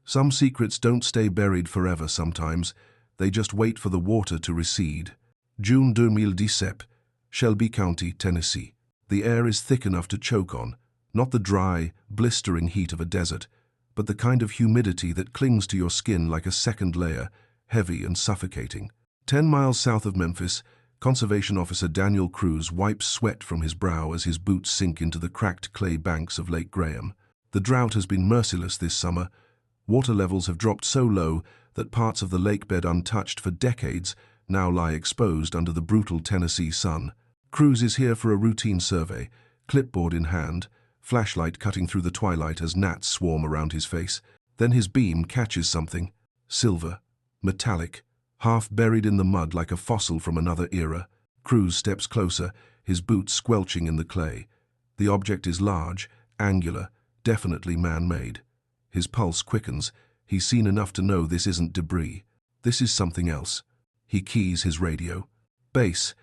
Some secrets don't stay buried forever sometimes. They just wait for the water to recede. June 2017, Shelby County, Tennessee. The air is thick enough to choke on, not the dry, blistering heat of a desert, but the kind of humidity that clings to your skin like a second layer, heavy and suffocating. 10 miles south of Memphis, Conservation Officer Daniel Cruz wipes sweat from his brow as his boots sink into the cracked clay banks of Lake Graham. The drought has been merciless this summer. Water levels have dropped so low that parts of the lakebed untouched for decades now lie exposed under the brutal Tennessee sun. Cruz is here for a routine survey, clipboard in hand, flashlight cutting through the twilight as gnats swarm around his face. Then his beam catches something, silver, metallic, half buried in the mud like a fossil from another era. Cruz steps closer, his boots squelching in the clay. The object is large, angular, definitely man-made. His pulse quickens. He's seen enough to know this isn't debris. This is something else. He keys his radio. Base,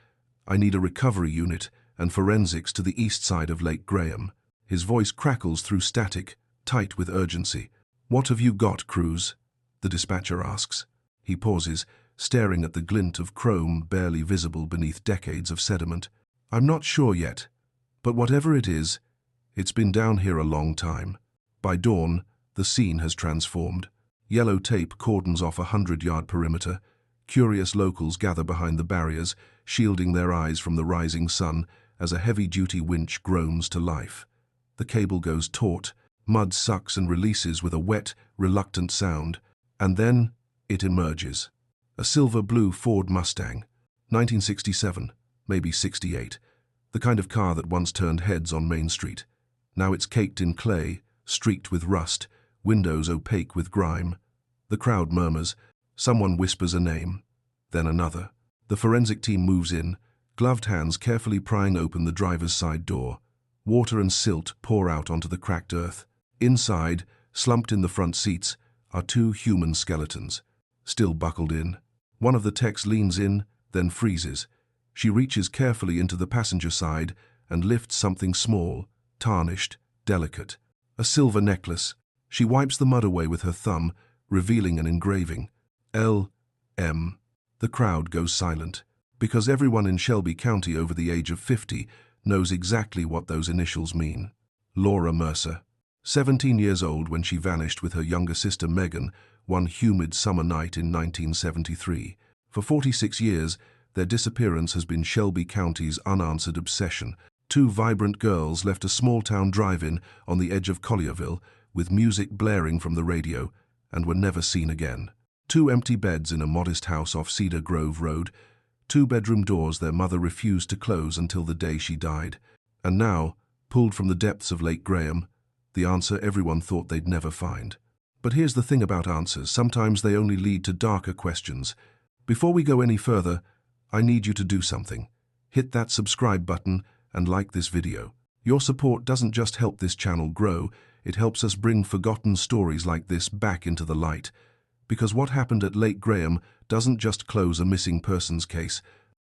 I need a recovery unit and forensics to the east side of Lake Graham. His voice crackles through static, tight with urgency. What have you got, Cruz? The dispatcher asks. He pauses, staring at the glint of chrome barely visible beneath decades of sediment. I'm not sure yet, but whatever it is, it's been down here a long time. By dawn, the scene has transformed. Yellow tape cordons off a 100-yard perimeter. Curious locals gather behind the barriers, shielding their eyes from the rising sun as a heavy-duty winch groans to life. The cable goes taut, mud sucks and releases with a wet, reluctant sound, and then it emerges. A silver-blue Ford Mustang, 1967, maybe 68, the kind of car that once turned heads on Main Street. Now it's caked in clay, streaked with rust, windows opaque with grime. The crowd murmurs. Someone whispers a name, then another. The forensic team moves in, gloved hands carefully prying open the driver's side door. Water and silt pour out onto the cracked earth. Inside, slumped in the front seats, are two human skeletons, still buckled in. One of the techs leans in, then freezes. She reaches carefully into the passenger side and lifts something small, tarnished, delicate. A silver necklace. She wipes the mud away with her thumb, revealing an engraving. L.M. The crowd goes silent, because everyone in Shelby County over the age of 50 knows exactly what those initials mean. Laura Mercer, 17 years old when she vanished with her younger sister Megan one humid summer night in 1973. For 46 years, their disappearance has been Shelby County's unanswered obsession. Two vibrant girls left a small-town drive-in on the edge of Collierville with music blaring from the radio and were never seen again. 2 empty beds in a modest house off Cedar Grove Road, 2 bedroom doors their mother refused to close until the day she died. And now, pulled from the depths of Lake Graham, the answer everyone thought they'd never find. But here's the thing about answers, sometimes they only lead to darker questions. Before we go any further, I need you to do something. Hit that subscribe button and like this video. Your support doesn't just help this channel grow, it helps us bring forgotten stories like this back into the light. Because what happened at Lake Graham doesn't just close a missing persons case,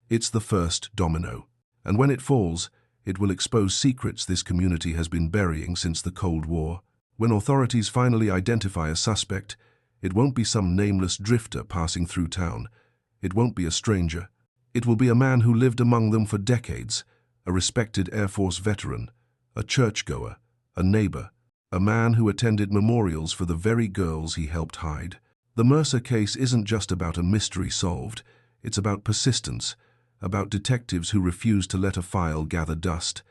it's the first domino. And when it falls, it will expose secrets this community has been burying since the Cold War. When authorities finally identify a suspect, it won't be some nameless drifter passing through town. It won't be a stranger. It will be a man who lived among them for decades, a respected Air Force veteran, a churchgoer, a neighbor, a man who attended memorials for the very girls he helped hide. The Mercer case isn't just about a mystery solved, it's about persistence, about detectives who refused to let a file gather dust,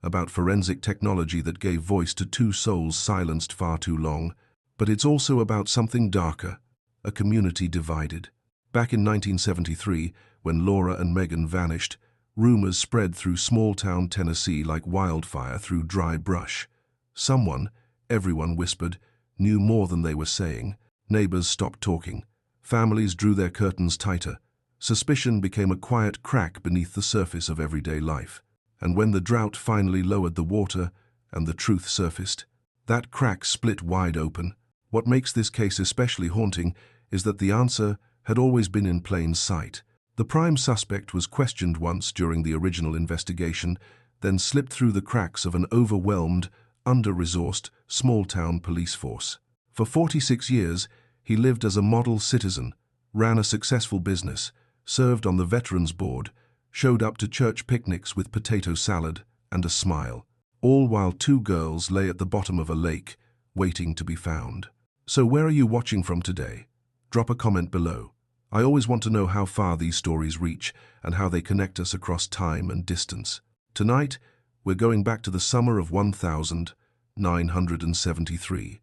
about forensic technology that gave voice to 2 souls silenced far too long. But it's also about something darker, a community divided. Back in 1973, when Laura and Megan vanished, rumors spread through small-town Tennessee like wildfire through dry brush. Someone, everyone whispered, knew more than they were saying. Neighbors stopped talking. Families drew their curtains tighter. Suspicion became a quiet crack beneath the surface of everyday life. And when the drought finally lowered the water and the truth surfaced, that crack split wide open. What makes this case especially haunting is that the answer had always been in plain sight. The prime suspect was questioned once during the original investigation, then slipped through the cracks of an overwhelmed, under-resourced, small-town police force. For 46 years, he lived as a model citizen, ran a successful business, served on the Veterans Board, showed up to church picnics with potato salad and a smile, all while two girls lay at the bottom of a lake, waiting to be found. So where are you watching from today? Drop a comment below. I always want to know how far these stories reach and how they connect us across time and distance. Tonight, we're going back to the summer of 1973.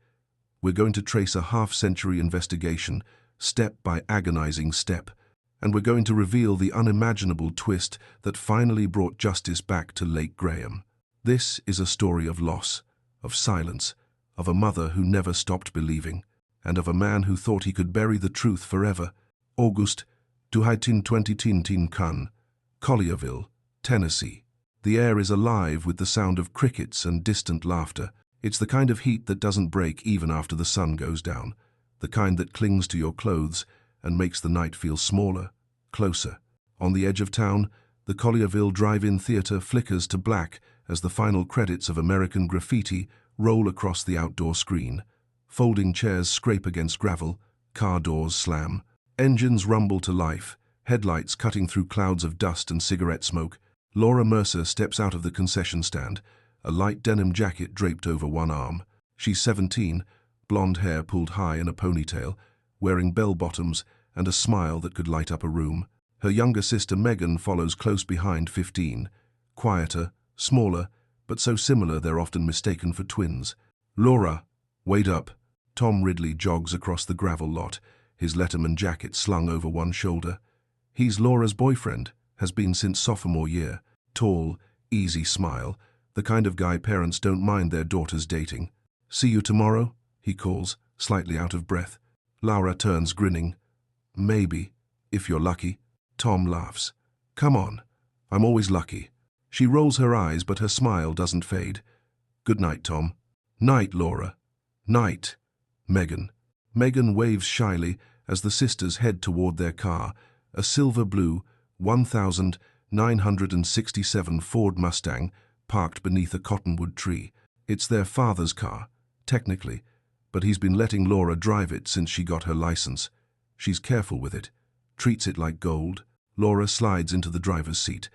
We're going to trace a half-century investigation, step by agonizing step, and we're going to reveal the unimaginable twist that finally brought justice back to Lake Graham. This is a story of loss, of silence, of a mother who never stopped believing, and of a man who thought he could bury the truth forever. August 2010 Kun, Collierville, Tennessee. The air is alive with the sound of crickets and distant laughter. It's the kind of heat that doesn't break even after the sun goes down, the kind that clings to your clothes and makes the night feel smaller, closer. On the edge of town, the Collierville Drive-In Theater flickers to black as the final credits of American Graffiti roll across the outdoor screen. Folding chairs scrape against gravel, car doors slam. Engines rumble to life, headlights cutting through clouds of dust and cigarette smoke. Laura Mercer steps out of the concession stand, a light denim jacket draped over one arm. She's 17, blonde hair pulled high in a ponytail, wearing bell-bottoms and a smile that could light up a room. Her younger sister Megan follows close behind, 15, quieter, smaller, but so similar they're often mistaken for twins. Laura, wait up. Tom Ridley jogs across the gravel lot, his Letterman jacket slung over one shoulder. He's Laura's boyfriend, has been since sophomore year. Tall, easy smile, the kind of guy parents don't mind their daughters dating. See you tomorrow, he calls, slightly out of breath. Laura turns, grinning. Maybe, if you're lucky. Tom laughs. Come on, I'm always lucky. She rolls her eyes, but her smile doesn't fade. Good night, Tom. Night, Laura. Night, Megan. Megan waves shyly as the sisters head toward their car, a silver-blue 1967 Ford Mustang parked beneath a cottonwood tree. It's their father's car, technically, but he's been letting Laura drive it since she got her license. She's careful with it, treats it like gold. Laura slides into the driver's seat.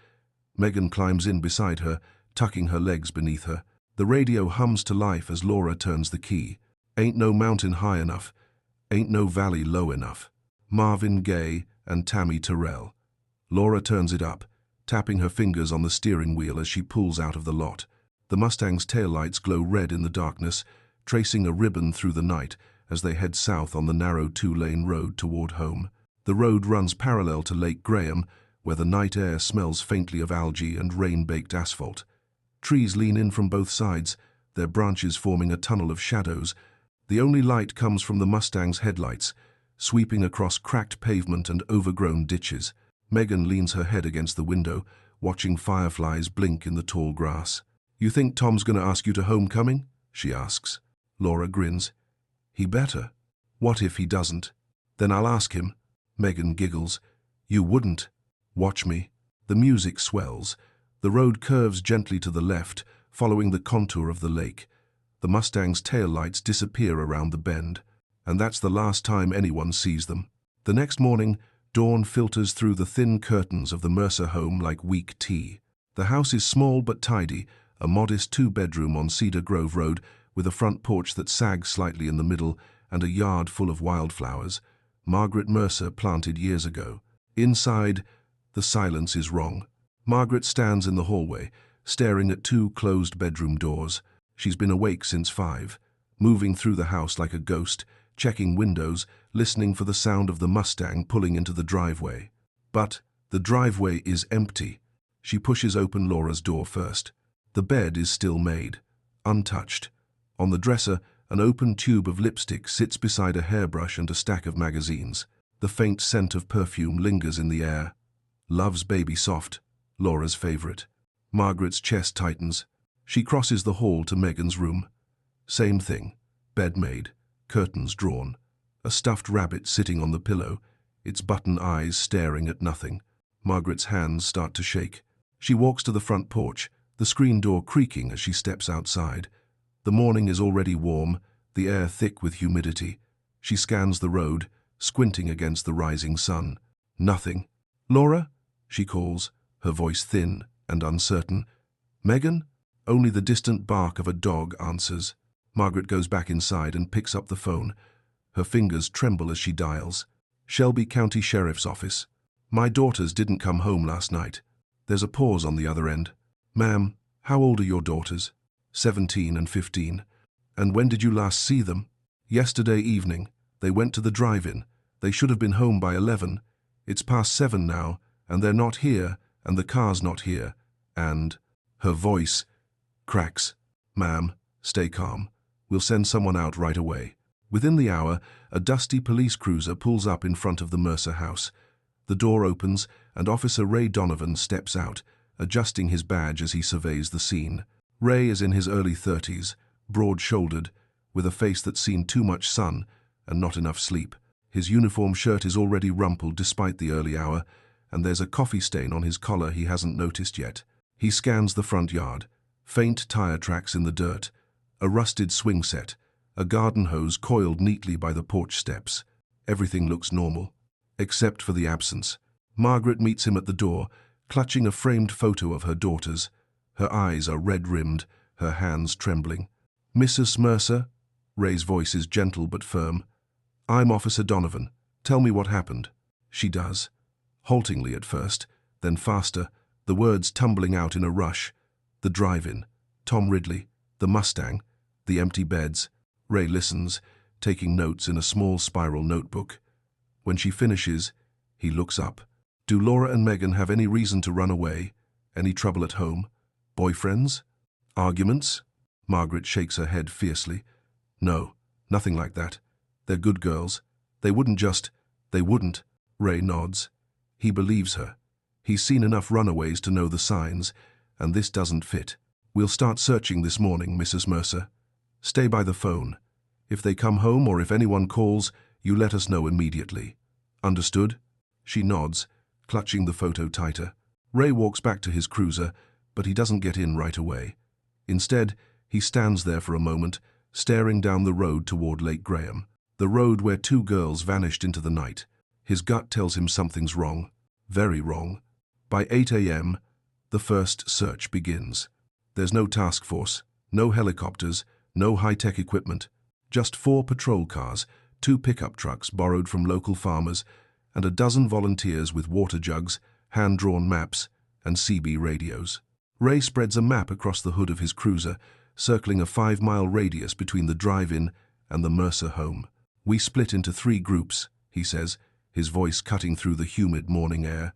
Megan climbs in beside her, tucking her legs beneath her. The radio hums to life as Laura turns the key. Ain't no mountain high enough, ain't no valley low enough. Marvin Gaye and Tammy Terrell. Laura turns it up, tapping her fingers on the steering wheel as she pulls out of the lot. The Mustang's taillights glow red in the darkness, tracing a ribbon through the night as they head south on the narrow two-lane road toward home. The road runs parallel to Lake Graham, where the night air smells faintly of algae and rain-baked asphalt. Trees lean in from both sides, their branches forming a tunnel of shadows. The only light comes from the Mustang's headlights, sweeping across cracked pavement and overgrown ditches. Megan leans her head against the window, watching fireflies blink in the tall grass. You think Tom's going to ask you to homecoming? She asks. Laura grins. He better. What if he doesn't? Then I'll ask him. Megan giggles. You wouldn't. Watch me. The music swells. The road curves gently to the left, following the contour of the lake. The Mustang's taillights disappear around the bend, and that's the last time anyone sees them. The next morning, dawn filters through the thin curtains of the Mercer home like weak tea. The house is small but tidy, a modest two-bedroom on Cedar Grove Road with a front porch that sags slightly in the middle and a yard full of wildflowers. Margaret Mercer planted years ago. Inside, the silence is wrong. Margaret stands in the hallway, staring at two closed bedroom doors. She's been awake since 5, moving through the house like a ghost, checking windows, listening for the sound of the Mustang pulling into the driveway. But the driveway is empty. She pushes open Laura's door first. The bed is still made, untouched. On the dresser, an open tube of lipstick sits beside a hairbrush and a stack of magazines. The faint scent of perfume lingers in the air. Love's Baby Soft, Laura's favorite. Margaret's chest tightens. She crosses the hall to Megan's room. Same thing. Bed made, curtains drawn. A stuffed rabbit sitting on the pillow, its button eyes staring at nothing. Margaret's hands start to shake. She walks to the front porch, the screen door creaking as she steps outside. The morning is already warm, the air thick with humidity. She scans the road, squinting against the rising sun. Nothing. "Laura?" she calls, her voice thin and uncertain. "Megan?" Only the distant bark of a dog answers. Margaret goes back inside and picks up the phone. Her fingers tremble as she dials. "Shelby County Sheriff's Office. My daughters didn't come home last night." There's a pause on the other end. "Ma'am, how old are your daughters?" 17 and 15. "And when did you last see them?" "Yesterday evening. They went to the drive-in. They should have been home by 11. It's past 7 now, and they're not here, and the car's not here. And..." Her voice cracks. "Ma'am, stay calm. We'll send someone out right away." Within the hour, a dusty police cruiser pulls up in front of the Mercer house. The door opens, and Officer Ray Donovan steps out, adjusting his badge as he surveys the scene. Ray is in his early 30s, broad-shouldered, with a face that's seen too much sun and not enough sleep. His uniform shirt is already rumpled despite the early hour, and there's a coffee stain on his collar he hasn't noticed yet. He scans the front yard. Faint tire tracks in the dirt, a rusted swing set, a garden hose coiled neatly by the porch steps. Everything looks normal, except for the absence. Margaret meets him at the door, clutching a framed photo of her daughters. Her eyes are red-rimmed, her hands trembling. "Mrs. Mercer?" Ray's voice is gentle but firm. "I'm Officer Donovan. Tell me what happened." She does. Haltingly at first, then faster, the words tumbling out in a rush. The drive-in, Tom Ridley, the Mustang, the empty beds. Ray listens, taking notes in a small spiral notebook. When she finishes, he looks up. "Do Laura and Megan have any reason to run away? Any trouble at home? Boyfriends? Arguments?" Margaret shakes her head fiercely. "No, nothing like that. They're good girls. They wouldn't." Ray nods. He believes her. He's seen enough runaways to know the signs, and this doesn't fit. "We'll start searching this morning, Mrs. Mercer. Stay by the phone. If they come home or if anyone calls, you let us know immediately. Understood?" She nods, clutching the photo tighter. Ray walks back to his cruiser, but he doesn't get in right away. Instead, he stands there for a moment, staring down the road toward Lake Graham, the road where 2 girls vanished into the night. His gut tells him something's wrong, very wrong. By 8 a.m., the first search begins. There's no task force, no helicopters, no high-tech equipment, just 4 patrol cars, 2 pickup trucks borrowed from local farmers, and a dozen volunteers with water jugs, hand-drawn maps, and CB radios. Ray spreads a map across the hood of his cruiser, circling a 5-mile radius between the drive-in and the Mercer home. "We split into 3 groups," he says, his voice cutting through the humid morning air.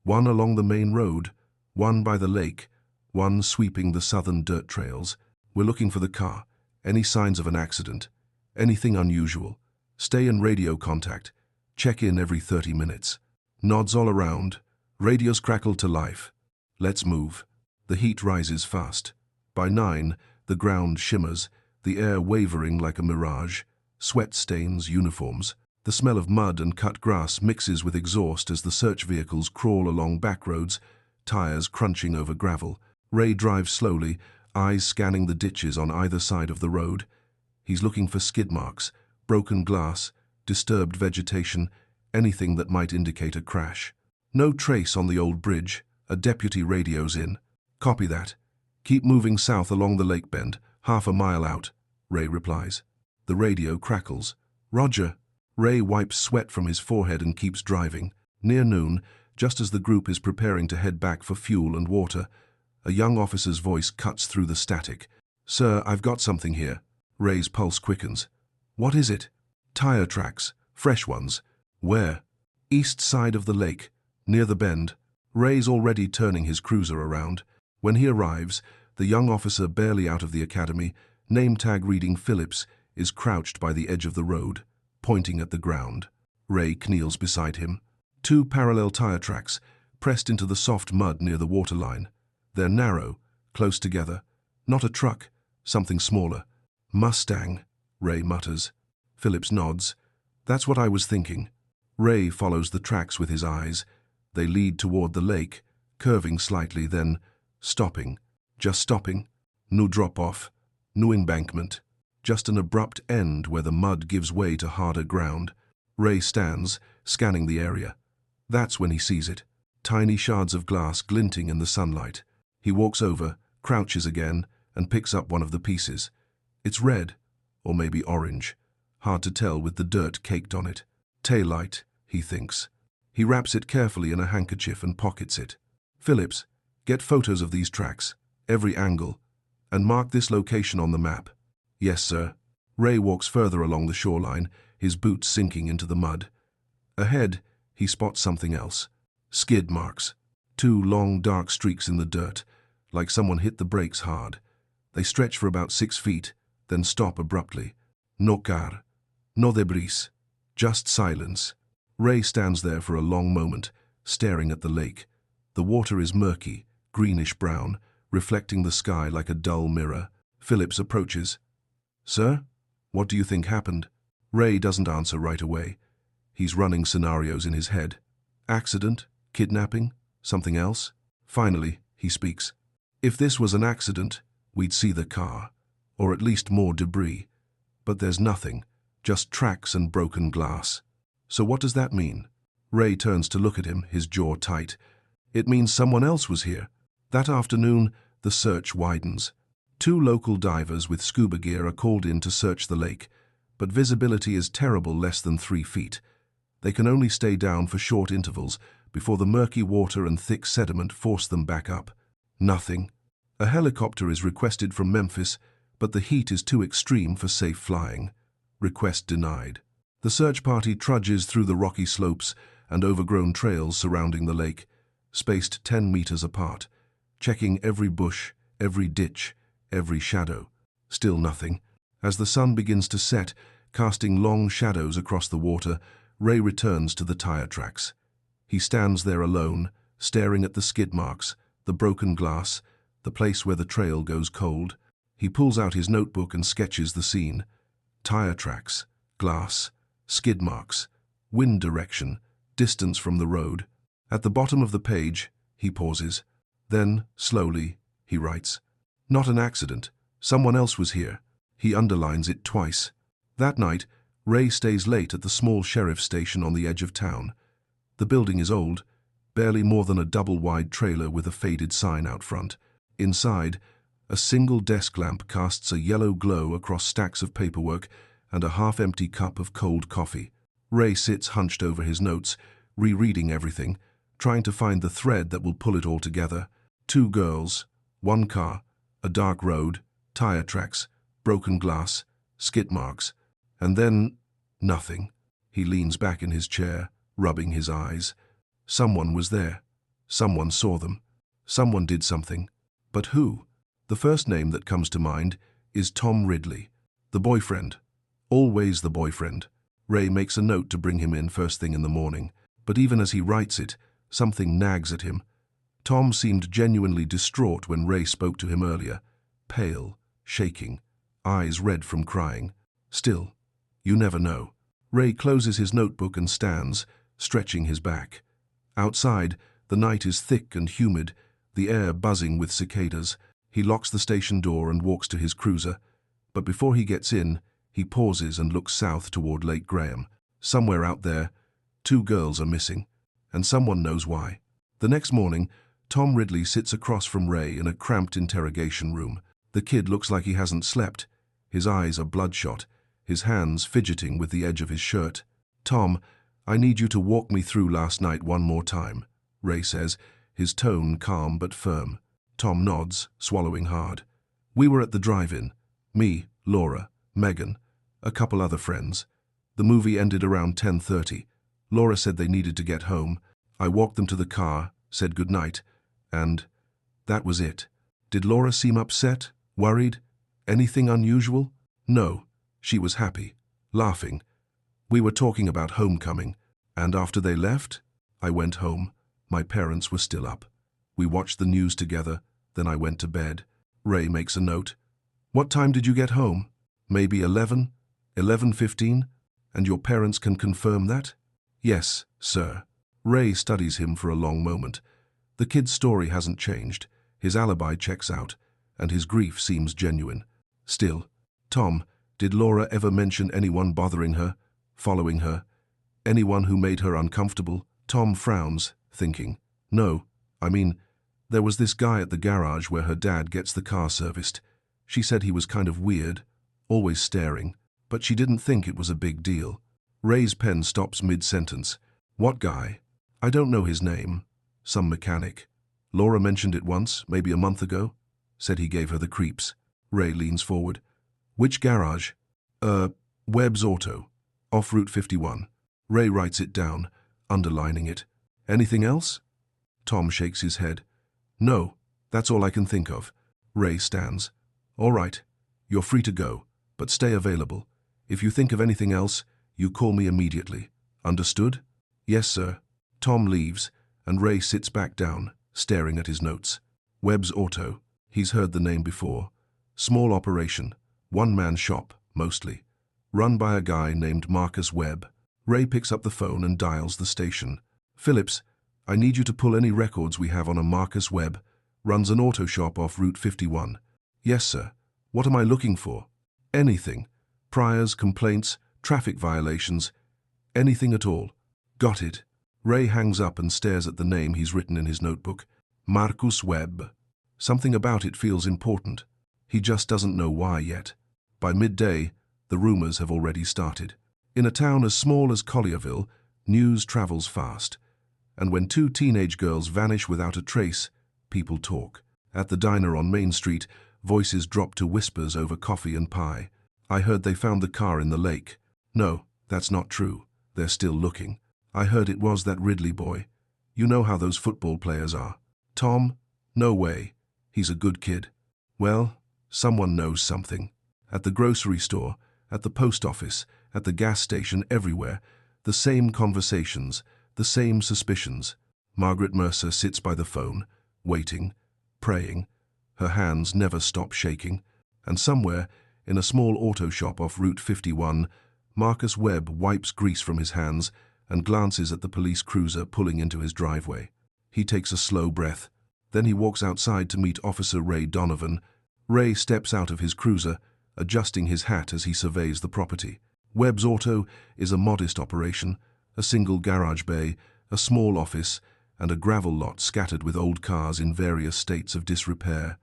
"One along the main road, one by the lake, one sweeping the southern dirt trails. We're looking for the car, any signs of an accident, anything unusual. Stay in radio contact. Check in every 30 minutes. Nods all around. Radios crackled to life. Let's move." The heat rises fast. By 9, the ground shimmers, the air wavering like a mirage. Sweat stains uniforms. The smell of mud and cut grass mixes with exhaust as the search vehicles crawl along back roads, tires crunching over gravel. Ray drives slowly, eyes scanning the ditches on either side of the road. He's looking for skid marks, broken glass, disturbed vegetation, anything that might indicate a crash. No trace on the old bridge. A deputy radios in. "Copy that. Keep moving south along the lake bend, half a mile out," Ray replies. The radio crackles. "Roger." Ray wipes sweat from his forehead and keeps driving. Near noon, just as the group is preparing to head back for fuel and water, a young officer's voice cuts through the static. "Sir, I've got something here." Ray's pulse quickens. "What is it?" "Tire tracks. Fresh ones." "Where?" "East side of the lake, near the bend." Ray's already turning his cruiser around. When he arrives, the young officer barely out of the academy, name tag reading Phillips, is crouched by the edge of the road, pointing at the ground. Ray kneels beside him. 2 parallel tire tracks, pressed into the soft mud near the waterline. They're narrow, close together. Not a truck, something smaller. "Mustang," Ray mutters. Phillips nods. "That's what I was thinking." Ray follows the tracks with his eyes. They lead toward the lake, curving slightly, then stopping. Just stopping. No drop-off. No embankment. just an abrupt end where the mud gives way to harder ground. Ray stands, scanning the area. That's when he sees it. Tiny shards of glass glinting in the sunlight. He walks over, crouches again, and picks up one of the pieces. It's red, or maybe orange. Hard to tell with the dirt caked on it. Taillight, he thinks. He wraps it carefully in a handkerchief and pockets it. Phillips, get photos of these tracks, every angle, and mark this location on the map. Yes, sir. Ray walks further along the shoreline, his boots sinking into the mud. Ahead, he spots something else. Skid marks. 2 long, dark streaks in the dirt, like someone hit the brakes hard. They stretch for about 6 feet, then stop abruptly. No car. No debris. Just silence. Ray stands there for a long moment, staring at the lake. The water is murky, greenish-brown, reflecting the sky like a dull mirror. Phillips approaches. Sir, what do you think happened? Ray doesn't answer right away. He's running scenarios in his head. Accident? Kidnapping? Something else? Finally, he speaks. If this was an accident, we'd see the car, or at least more debris. But there's nothing, just tracks and broken glass. So what does that mean? Ray turns to look at him, his jaw tight. It means someone else was here. That afternoon, the search widens. 2 local divers with scuba gear are called in to search the lake, but visibility is terrible, less than 3 feet. They can only stay down for short intervals before the murky water and thick sediment force them back up. Nothing. A helicopter is requested from Memphis, but the heat is too extreme for safe flying. Request denied. The search party trudges through the rocky slopes and overgrown trails surrounding the lake, spaced 10 meters apart, checking every bush, every ditch, every shadow. Still nothing. As the sun begins to set, casting long shadows across the water, Ray returns to the tire tracks. He stands there alone, staring at the skid marks, the broken glass, the place where the trail goes cold. He pulls out his notebook and sketches the scene. Tire tracks, glass, skid marks, wind direction, distance from the road. At the bottom of the page, he pauses. Then, slowly, he writes, "Not an accident. Someone else was here." He underlines it twice. That night, Ray stays late at the small sheriff's station on the edge of town. The building is old, barely more than a double-wide trailer with a faded sign out front. Inside, a single desk lamp casts a yellow glow across stacks of paperwork and a half-empty cup of cold coffee. Ray sits hunched over his notes, rereading everything, trying to find the thread that will pull it all together. 2 girls, 1 car, a dark road, tire tracks, broken glass, skid marks, and then nothing. He leans back in his chair, rubbing his eyes. Someone was there. Someone saw them. Someone did something. But who? The first name that comes to mind is Tom Ridley. The boyfriend. Always the boyfriend. Ray makes a note to bring him in first thing in the morning, but even as he writes it, something nags at him. Tom seemed genuinely distraught when Ray spoke to him earlier. Pale, shaking, eyes red from crying. Still, you never know. Ray closes his notebook and stands, stretching his back. Outside, the night is thick and humid, the air buzzing with cicadas. He locks the station door and walks to his cruiser. But before he gets in, he pauses and looks south toward Lake Graham. Somewhere out there, 2 girls are missing, and someone knows why. The next morning, Tom Ridley sits across from Ray in a cramped interrogation room. The kid looks like he hasn't slept. His eyes are bloodshot, his hands fidgeting with the edge of his shirt. "Tom, I need you to walk me through last night one more time," Ray says, his tone calm but firm. Tom nods, swallowing hard. "We were at the drive-in. Me, Laura, Megan, a couple other friends. The movie ended around 10:30. Laura said they needed to get home. I walked them to the car, said goodnight, and that was it." "Did Laura seem upset, worried? Anything unusual?" "No, she was happy, laughing. We were talking about homecoming, and after they left, I went home. My parents were still up. We watched the news together, then I went to bed." Ray makes a note. "What time did you get home? Maybe 11, 11:15? And your parents can confirm that?" "Yes, sir." Ray studies him for a long moment. The kid's story hasn't changed. His alibi checks out, and his grief seems genuine. Still, "Tom, Did Laura ever mention anyone bothering her, following her? Anyone who made her uncomfortable? Tom frowns, thinking. No, I mean, there was this guy at the garage where her dad gets the car serviced. She said he was kind of weird, always staring, but she didn't think it was a big deal. Ray's pen stops mid-sentence. What guy? I don't know his name. Some mechanic. Laura mentioned it once, maybe a month ago. Said he gave her the creeps. Ray leans forward. Which garage? Webb's Auto. Off Route 51. Ray writes it down, underlining it. Anything else? Tom shakes his head. No, that's all I can think of. Ray stands. All right, you're free to go, but stay available. If you think of anything else, you call me immediately. Understood? Yes, sir. Tom leaves, and Ray sits back down, staring at his notes. Webb's Auto. He's heard the name before. Small operation. One-man shop, mostly. Run by a guy named Marcus Webb. Ray picks up the phone and dials the station. Phillips, I need you to pull any records we have on a Marcus Webb. Runs an auto shop off Route 51. Yes, sir. What am I looking for? Anything. Priors, complaints, traffic violations. Anything at all. Got it. Ray hangs up and stares at the name he's written in his notebook. Marcus Webb. Something about it feels important. He just doesn't know why yet. By midday, the rumors have already started. In a town as small as Collierville, news travels fast. And when two teenage girls vanish without a trace, people talk. At the diner on Main Street, voices drop to whispers over coffee and pie. I heard they found the car in the lake. No, that's not true. They're still looking. I heard it was that Ridley boy. You know how those football players are. Tom? No way. He's a good kid. Well, someone knows something. At the grocery store, at the post office, at the gas station, everywhere, the same conversations, the same suspicions. Margaret Mercer sits by the phone, waiting, praying. Her hands never stop shaking. And somewhere, in a small auto shop off Route 51, Marcus Webb wipes grease from his hands and glances at the police cruiser pulling into his driveway. He takes a slow breath. Then he walks outside to meet Officer Ray Donovan. Ray steps out of his cruiser, adjusting his hat as he surveys the property. Webb's Auto is a modest operation, a single garage bay, a small office, and a gravel lot scattered with old cars in various states of disrepair.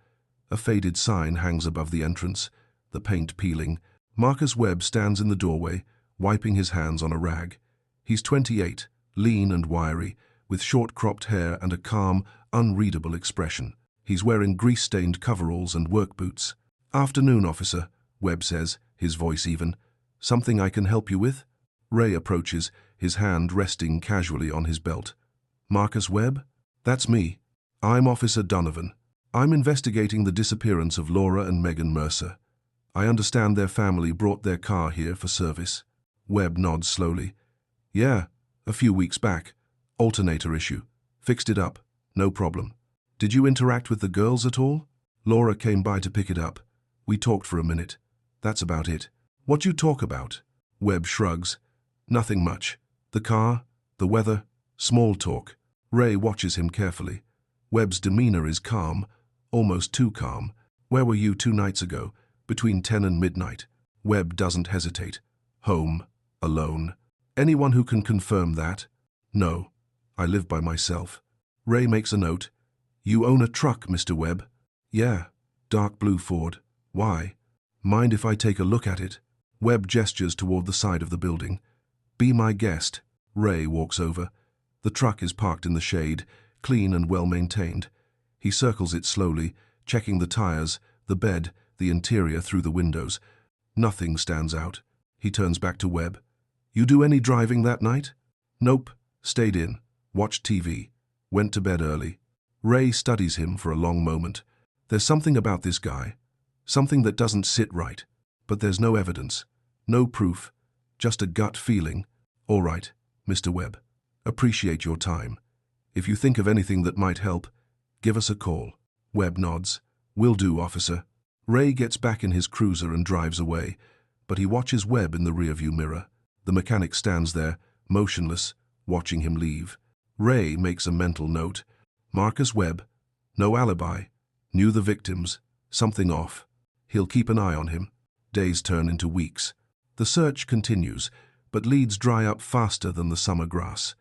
A faded sign hangs above the entrance, the paint peeling. Marcus Webb stands in the doorway, wiping his hands on a rag. He's 28, lean and wiry, with short-cropped hair and a calm, unreadable expression. He's wearing grease-stained coveralls and work boots. Afternoon, officer, Webb says, his voice even. Something I can help you with? Ray approaches, his hand resting casually on his belt. Marcus Webb? That's me. I'm Officer Donovan. I'm investigating the disappearance of Laura and Megan Mercer. I understand their family brought their car here for service. Webb nods slowly. Yeah, a few weeks back. Alternator issue. Fixed it up. No problem. Did you interact with the girls at all? Laura came by to pick it up. We talked for a minute. That's about it. What'd you talk about? Webb shrugs. Nothing much. The car, the weather, small talk. Ray watches him carefully. Webb's demeanor is calm, almost too calm. Where were you 2 nights ago, between 10 and midnight? Webb doesn't hesitate. Home, alone. Anyone who can confirm that? No, I live by myself. Ray makes a note. You own a truck, Mr. Webb? Yeah, dark blue Ford. Why? Mind if I take a look at it? Webb gestures toward the side of the building. Be my guest. Ray walks over. The truck is parked in the shade, clean and well-maintained. He circles it slowly, checking the tires, the bed, the interior through the windows. Nothing stands out. He turns back to Webb. You do any driving that night? Nope. Stayed in. Watched TV. Went to bed early. Ray studies him for a long moment. There's something about this guy. Something that doesn't sit right. But there's no evidence. No proof. Just a gut feeling. All right, Mr. Webb. Appreciate your time. If you think of anything that might help, give us a call. Webb nods. Will do, officer. Ray gets back in his cruiser and drives away, but he watches Webb in the rearview mirror. The mechanic stands there, motionless, watching him leave. Ray makes a mental note. Marcus Webb. No alibi. Knew the victims. Something off. He'll keep an eye on him. Days turn into weeks. The search continues, but leads dry up faster than the summer grass.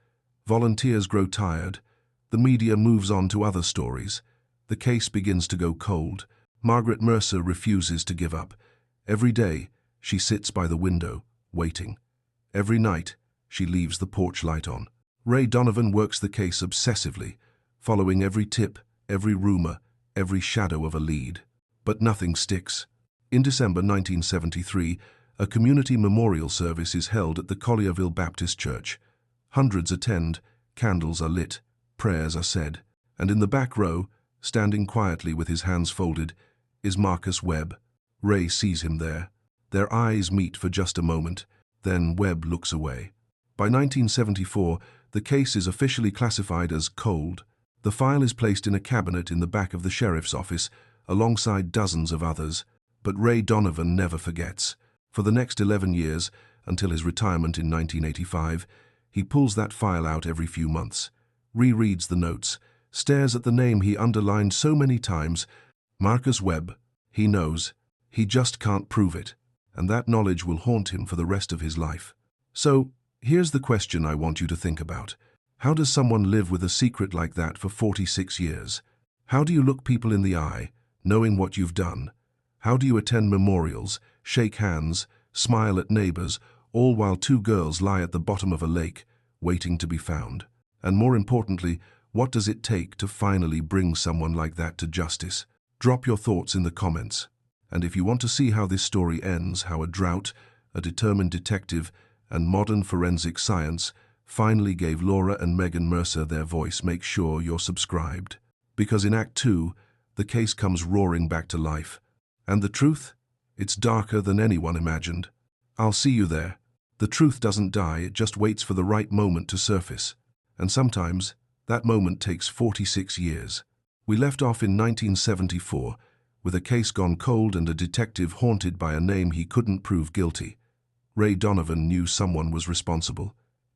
Volunteers grow tired. The media moves on to other stories. The case begins to go cold. Margaret Mercer refuses to give up. Every day, she sits by the window, waiting. Every night, she leaves the porch light on. Ray Donovan works the case obsessively, following every tip, every rumor, every shadow of a lead. But nothing sticks. In December 1973, a community memorial service is held at the Collierville Baptist Church. Hundreds attend, candles are lit, prayers are said, and in the back row, standing quietly with his hands folded, is Marcus Webb. Ray sees him there. Their eyes meet for just a moment, then Webb looks away. By 1974, the case is officially classified as cold. The file is placed in a cabinet in the back of the sheriff's office, alongside dozens of others. But Ray Donovan never forgets. For the next 11 years, until his retirement in 1985, he pulls that file out every few months, rereads the notes, stares at the name he underlined so many times. Marcus Webb. He knows. He just can't prove it. And that knowledge will haunt him for the rest of his life. So, here's the question I want you to think about. How does someone live with a secret like that for 46 years? How do you look people in the eye, knowing what you've done? How do you attend memorials, shake hands, smile at neighbors, all while two girls lie at the bottom of a lake, waiting to be found? And more importantly, what does it take to finally bring someone like that to justice? Drop your thoughts in the comments. And if you want to see how this story ends, how a drought, a determined detective, and modern forensic science finally gave Laura and Megan Mercer their voice, make sure you're subscribed. Because in Act 2, the case comes roaring back to life. And the truth? It's darker than anyone imagined. I'll see you there. The truth doesn't die, it just waits for the right moment to surface. And sometimes, that moment takes 46 years. We left off in 1974, with a case gone cold and a detective haunted by a name he couldn't prove guilty. Ray Donovan knew someone was responsible.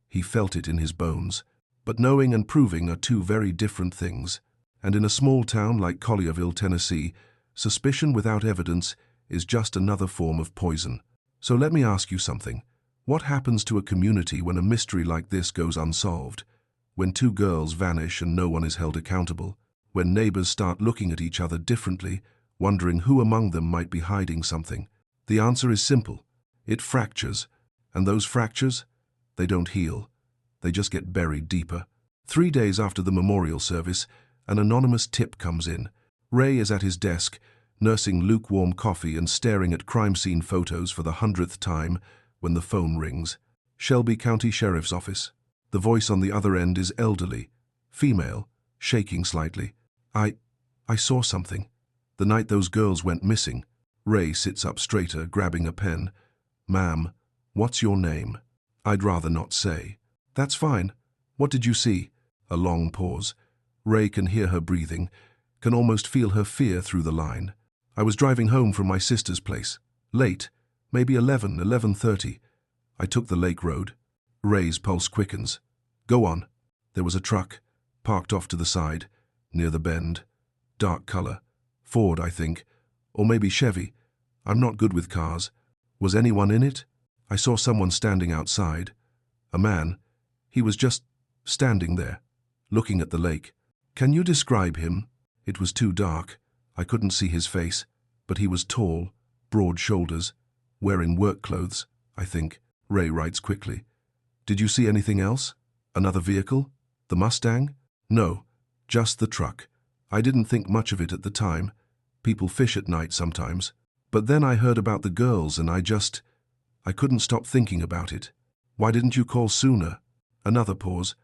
He felt it in his bones. But knowing and proving are two very different things. And in a small town like Collierville, Tennessee, suspicion without evidence is just another form of poison. So let me ask you something. What happens to a community when a mystery like this goes unsolved? When two girls vanish and no one is held accountable? When neighbors start looking at each other differently, wondering who among them might be hiding something? The answer is simple. It fractures. And those fractures? They don't heal. They just get buried deeper. 3 days after the memorial service, an anonymous tip comes in. Ray is at his desk, nursing lukewarm coffee and staring at crime scene photos for the 100th time when the phone rings. Shelby County Sheriff's Office. The voice on the other end is elderly, female, shaking slightly. I saw something. The night those girls went missing. Ray sits up straighter, grabbing a pen. Ma'am, what's your name? I'd rather not say. That's fine. What did you see? A long pause. Ray can hear her breathing, can almost feel her fear through the line. I was driving home from my sister's place. Late, maybe 11:30. I took the lake road. Ray's pulse quickens. Go on. There was a truck, parked off to the side, near the bend. Dark color. Ford, I think. Or maybe Chevy. I'm not good with cars. Was anyone in it? I saw someone standing outside. A man. He was just standing there, looking at the lake. Can you describe him? It was too dark. I couldn't see his face, but he was tall, broad shoulders, wearing work clothes, I think. Ray writes quickly. Did you see anything else? Another vehicle? The Mustang? No, just the truck. I didn't think much of it at the time. People fish at night sometimes. But then I heard about the girls and I couldn't stop thinking about it. Why didn't you call sooner? Another pause.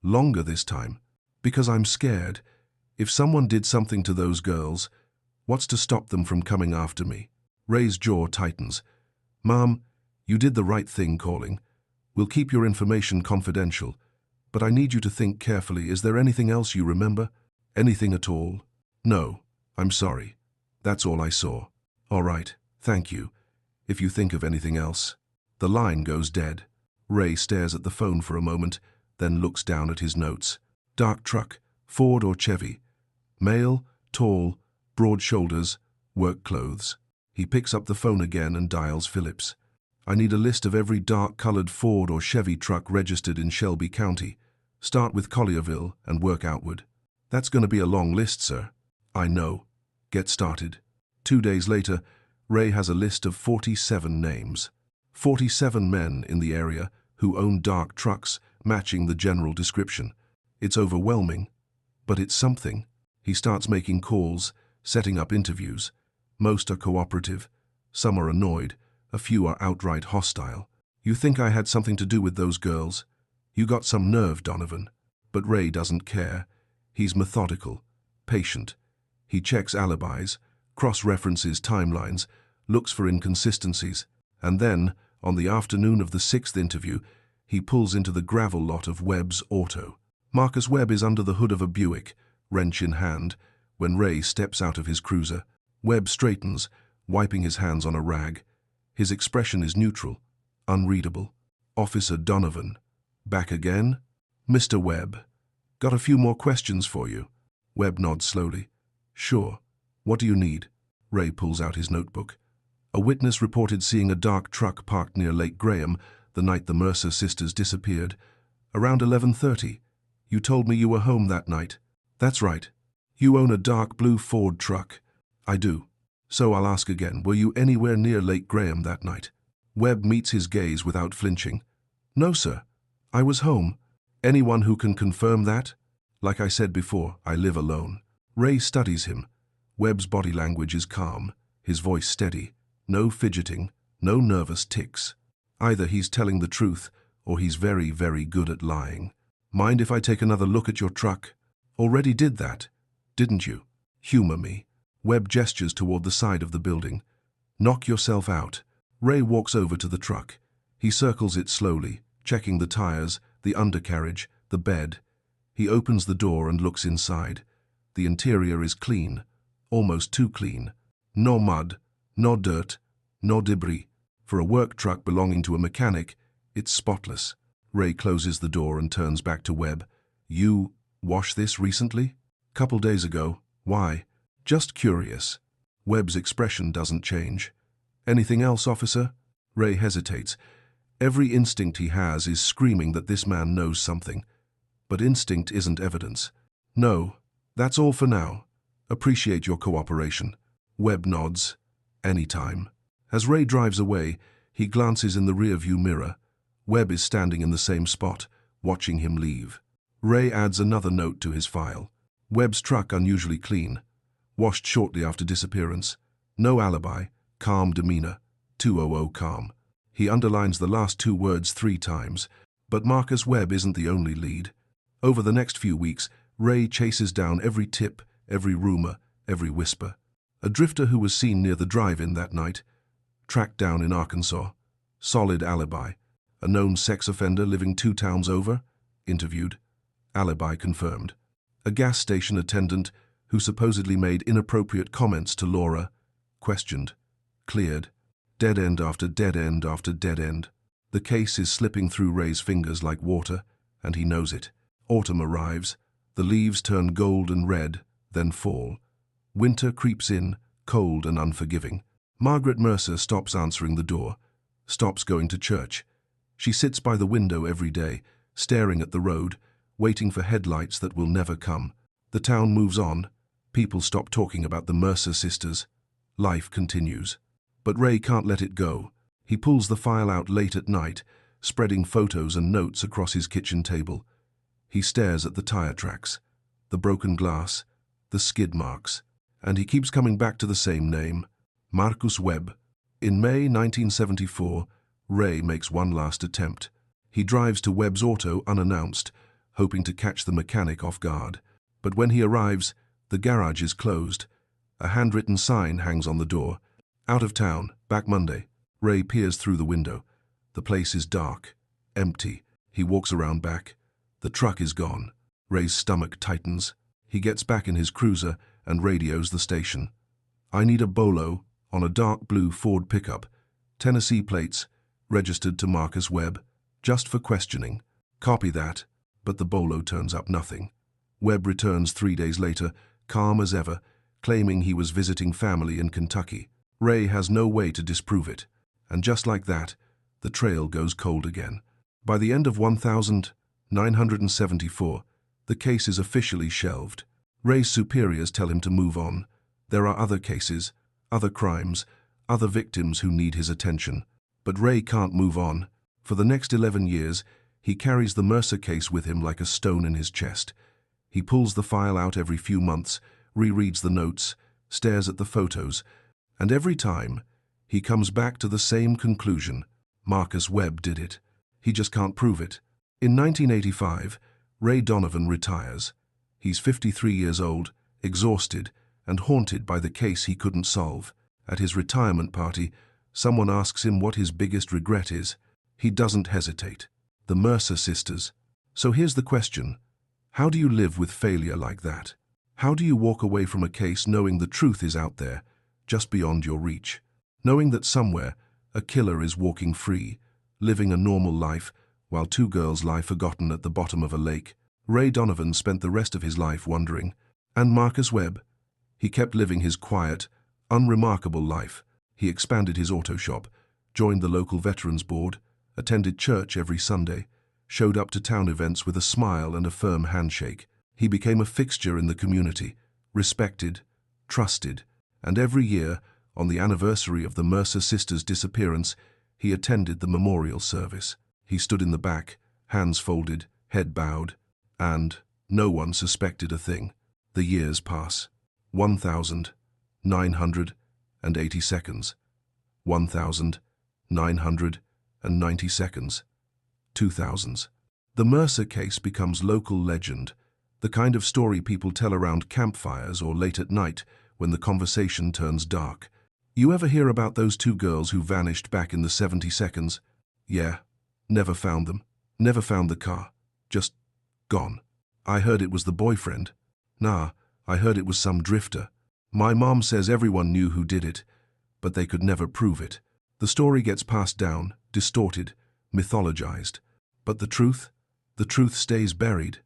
Longer this time. Because I'm scared. If someone did something to those girls, what's to stop them from coming after me? Ray's jaw tightens. Mom, you did the right thing calling. We'll keep your information confidential. But I need you to think carefully. Is there anything else you remember? Anything at all? No, I'm sorry. That's all I saw. All right, thank you. If you think of anything else. The line goes dead. Ray stares at the phone for a moment, then looks down at his notes. Dark truck, Ford or Chevy. Male, tall, broad shoulders, work clothes. He picks up the phone again and dials Phillips. I need a list of every dark-colored Ford or Chevy truck registered in Shelby County. Start with Collierville and work outward. That's going to be a long list, sir. I know. Get started. 2 days later, Ray has a list of 47 names. 47 men in the area who own dark trucks matching the general description. It's overwhelming, but it's something. He starts making calls, setting up interviews. Most are cooperative. Some are annoyed. A few are outright hostile. You think I had something to do with those girls? You got some nerve, Donovan. But Ray doesn't care. He's methodical, patient. He checks alibis, cross-references timelines, looks for inconsistencies, and then, on the afternoon of the 6th interview, he pulls into the gravel lot of Webb's auto. Marcus Webb is under the hood of a Buick, wrench in hand, when Ray steps out of his cruiser. Webb straightens, wiping his hands on a rag. His expression is neutral, unreadable. Officer Donovan. Back again? Mr. Webb. Got a few more questions for you. Webb nods slowly. Sure. What do you need? Ray pulls out his notebook. A witness reported seeing a dark truck parked near Lake Graham the night the Mercer sisters disappeared. Around 11:30. You told me you were home that night. That's right. You own a dark blue Ford truck. I do. So I'll ask again, were you anywhere near Lake Graham that night? Webb meets his gaze without flinching. No, sir. I was home. Anyone who can confirm that? Like I said before, I live alone. Ray studies him. Webb's body language is calm, his voice steady. No fidgeting, no nervous tics. Either he's telling the truth, or he's very, very good at lying. Mind if I take another look at your truck? Already did that, didn't you? Humor me. Webb gestures toward the side of the building. Knock yourself out. Ray walks over to the truck. He circles it slowly, checking the tires, the undercarriage, the bed. He opens the door and looks inside. The interior is clean, almost too clean. No mud, no dirt, no debris. For a work truck belonging to a mechanic, it's spotless. Ray closes the door and turns back to Webb. You washed this recently? Couple days ago. Why? Just curious. Webb's expression doesn't change. Anything else, officer? Ray hesitates. Every instinct he has is screaming that this man knows something. But instinct isn't evidence. No, that's all for now. Appreciate your cooperation. Webb nods. Anytime. As Ray drives away, he glances in the rearview mirror. Webb is standing in the same spot, watching him leave. Ray adds another note to his file. Webb's truck unusually clean. Washed shortly after disappearance. No alibi. Calm demeanor. 200 calm. He underlines the last 2 words 3 times. But Marcus Webb isn't the only lead. Over the next few weeks, Ray chases down every tip, every rumor, every whisper. A drifter who was seen near the drive-in that night. Tracked down in Arkansas. Solid alibi. A known sex offender living 2 towns over. Interviewed. Alibi confirmed. A gas station attendant who supposedly made inappropriate comments to Laura. Questioned. Cleared. Dead end after dead end after dead end. The case is slipping through Ray's fingers like water, and he knows it. Autumn arrives. The leaves turn gold and red, then fall. Winter creeps in, cold and unforgiving. Margaret Mercer stops answering the door, stops going to church. She sits by the window every day, staring at the road, waiting for headlights that will never come. The town moves on. People stop talking about the Mercer sisters. Life continues. But Ray can't let it go. He pulls the file out late at night, spreading photos and notes across his kitchen table. He stares at the tire tracks, the broken glass, the skid marks, and he keeps coming back to the same name, Marcus Webb. In May 1974, Ray makes one last attempt. He drives to Webb's auto unannounced, hoping to catch the mechanic off guard. But when he arrives, the garage is closed. A handwritten sign hangs on the door. Out of town, back Monday. Ray peers through the window. The place is dark, empty. He walks around back. The truck is gone. Ray's stomach tightens. He gets back in his cruiser and radios the station. I need a bolo on a dark blue Ford pickup. Tennessee plates, registered to Marcus Webb, just for questioning. Copy that, but the bolo turns up nothing. Webb returns 3 days later, calm as ever, claiming he was visiting family in Kentucky. Ray has no way to disprove it, and just like that, the trail goes cold again. By the end of 1974, the case is officially shelved. Ray's superiors tell him to move on. There are other cases, other crimes, other victims who need his attention. But Ray can't move on. For the next 11 years, he carries the Mercer case with him like a stone in his chest. He pulls the file out every few months, rereads the notes, stares at the photos, and every time, he comes back to the same conclusion. Marcus Webb did it. He just can't prove it. In 1985, Ray Donovan retires. He's 53 years old, exhausted, and haunted by the case he couldn't solve. At his retirement party, someone asks him what his biggest regret is. He doesn't hesitate. The Mercer sisters. So here's the question. How do you live with failure like that? How do you walk away from a case knowing the truth is out there, just beyond your reach? Knowing that somewhere, a killer is walking free, living a normal life, while two girls lie forgotten at the bottom of a lake. Ray Donovan spent the rest of his life wondering. And Marcus Webb? He kept living his quiet, unremarkable life. He expanded his auto shop, joined the local veterans board, attended church every Sunday, showed up to town events with a smile and a firm handshake. He became a fixture in the community, respected, trusted, and every year, on the anniversary of the Mercer sisters' disappearance, he attended the memorial service. He stood in the back, hands folded, head bowed, and no one suspected a thing. The years pass. 1,980 seconds. 1,990 seconds. 2000s. The Mercer case becomes local legend, the kind of story people tell around campfires or late at night when the conversation turns dark. You ever hear about those two girls who vanished back in the 70 seconds? Yeah, never found them. Never found the car. Just gone. I heard it was the boyfriend. Nah, I heard it was some drifter. My mom says everyone knew who did it, but they could never prove it. The story gets passed down, distorted, mythologized. But the truth stays buried.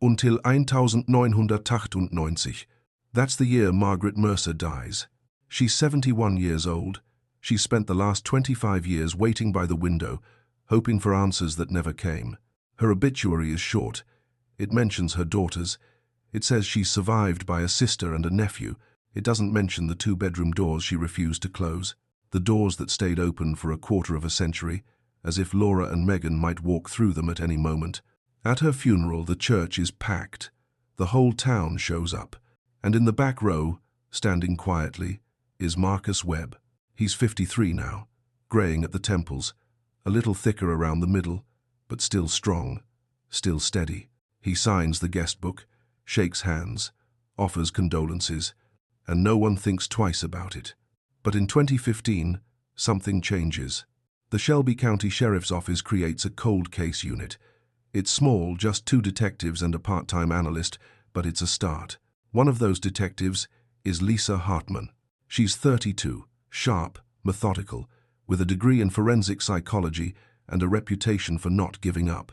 Until 1998. That's the year Margaret Mercer dies. She's 71 years old. She spent the last 25 years waiting by the window, hoping for answers that never came. Her obituary is short. It mentions her daughters. It says she's survived by a sister and a nephew. It doesn't mention the two-bedroom doors she refused to close, the doors that stayed open for a quarter of a century, as if Laura and Megan might walk through them at any moment. At her funeral, the church is packed. The whole town shows up. And in the back row, standing quietly, is Marcus Webb. He's 53 now, graying at the temples, a little thicker around the middle, but still strong, still steady. He signs the guest book, shakes hands, offers condolences, and no one thinks twice about it. But in 2015, something changes. The Shelby County Sheriff's Office creates a cold case unit. It's small, just 2 detectives and a part-time analyst, but it's a start. One of those detectives is Lisa Hartman. She's 32, sharp, methodical, with a degree in forensic psychology and a reputation for not giving up.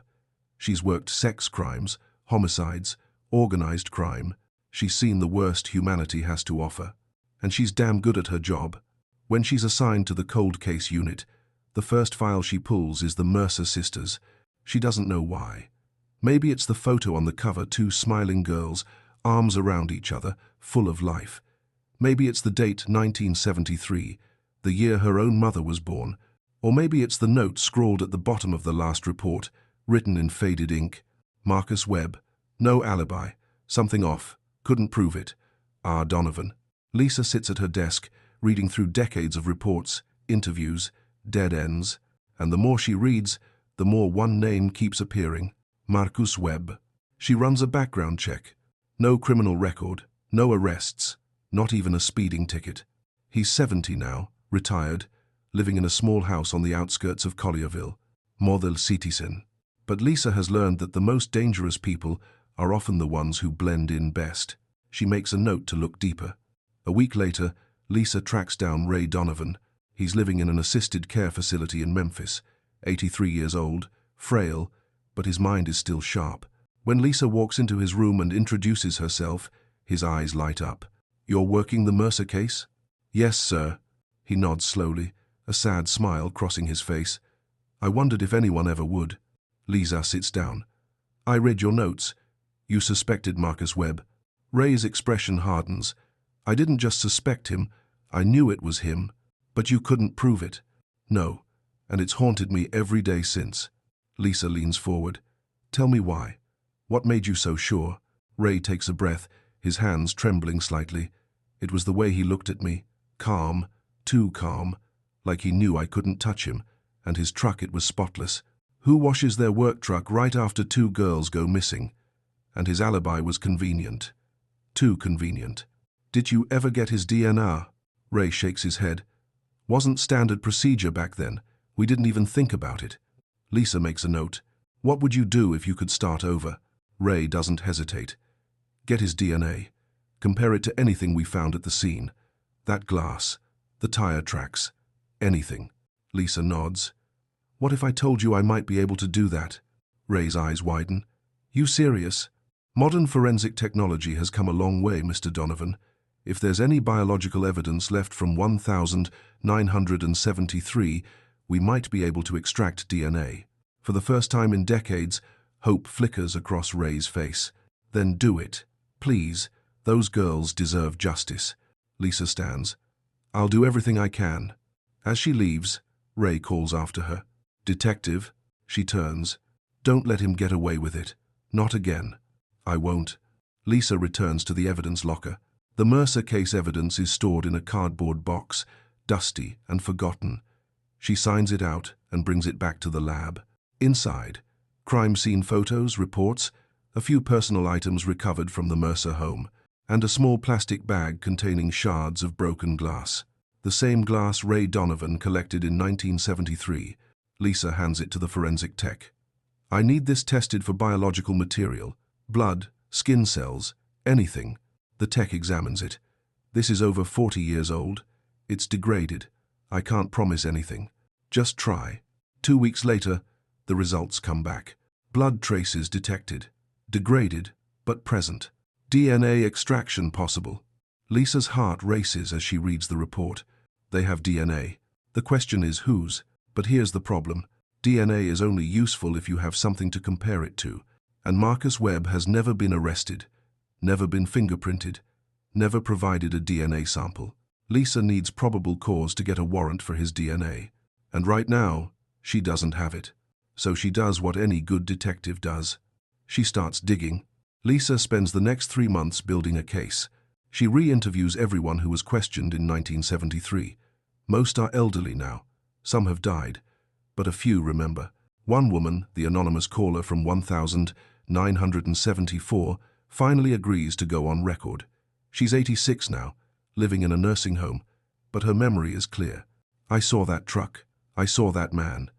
She's worked sex crimes, homicides, organized crime. She's seen the worst humanity has to offer. And she's damn good at her job. When she's assigned to the cold case unit, the first file she pulls is the Mercer sisters. She doesn't know why. Maybe it's the photo on the cover, 2 smiling girls, arms around each other, full of life. Maybe it's the date 1973, the year her own mother was born. Or maybe it's the note scrawled at the bottom of the last report, written in faded ink. Marcus Webb. No alibi. Something off. Couldn't prove it. R. Donovan. Lisa sits at her desk, reading through decades of reports, interviews, dead ends, and the more she reads, the more one name keeps appearing. Marcus Webb. She runs a background check. No criminal record, no arrests, not even a speeding ticket. He's 70 now, retired, living in a small house on the outskirts of Collierville. Model citizen. But Lisa has learned that the most dangerous people are often the ones who blend in best. She makes a note to look deeper. A week later, Lisa tracks down Ray Donovan. He's living in an assisted care facility in Memphis, 83 years old, frail, but his mind is still sharp. When Lisa walks into his room and introduces herself, his eyes light up. "You're working the Mercer case?" "Yes, sir." He nods slowly, a sad smile crossing his face. I wondered if anyone ever would. Lisa sits down. I read your notes. You suspected Marcus Webb. Ray's expression hardens. I didn't just suspect him, I knew it was him. But you couldn't prove it. No, and it's haunted me every day since. Lisa leans forward. Tell me why. What made you so sure? Ray takes a breath, his hands trembling slightly. It was the way he looked at me. Calm, too calm, like he knew I couldn't touch him, and his truck, it was spotless. Who washes their work truck right after 2 girls go missing? And his alibi was convenient. Too convenient. Did you ever get his DNA? Ray shakes his head. Wasn't standard procedure back then. We didn't even think about it. Lisa makes a note. What would you do if you could start over? Ray doesn't hesitate. Get his DNA. Compare it to anything we found at the scene. That glass, the tire tracks, anything. Lisa nods. What if I told you I might be able to do that? Ray's eyes widen. You serious? Modern forensic technology has come a long way, Mr. Donovan. If there's any biological evidence left from 1973, we might be able to extract DNA. For the first time in decades, hope flickers across Ray's face. Then do it. Please. Those girls deserve justice. Lisa stands. I'll do everything I can. As she leaves, Ray calls after her. Detective. She turns. Don't let him get away with it. Not again. I won't. Lisa returns to the evidence locker. The Mercer case evidence is stored in a cardboard box, dusty and forgotten. She signs it out and brings it back to the lab. Inside, crime scene photos, reports, a few personal items recovered from the Mercer home, and a small plastic bag containing shards of broken glass. The same glass Ray Donovan collected in 1973. Lisa hands it to the forensic tech. I need this tested for biological material. Blood, skin cells, anything. The tech examines it. This is over 40 years old. It's degraded. I can't promise anything. Just try. 2 weeks later, the results come back. Blood traces detected. Degraded, but present. DNA extraction possible. Lisa's heart races as she reads the report. They have DNA. The question is whose? But here's the problem. DNA is only useful if you have something to compare it to. And Marcus Webb has never been arrested, never been fingerprinted, never provided a DNA sample. Lisa needs probable cause to get a warrant for his DNA. And right now, she doesn't have it. So she does what any good detective does. She starts digging. Lisa spends the next 3 months building a case. She re-interviews everyone who was questioned in 1973. Most are elderly now. Some have died, but a few remember. One woman, the anonymous caller from 1974, finally agrees to go on record. She's 86 now, living in a nursing home, but her memory is clear. I saw that truck. I saw that man.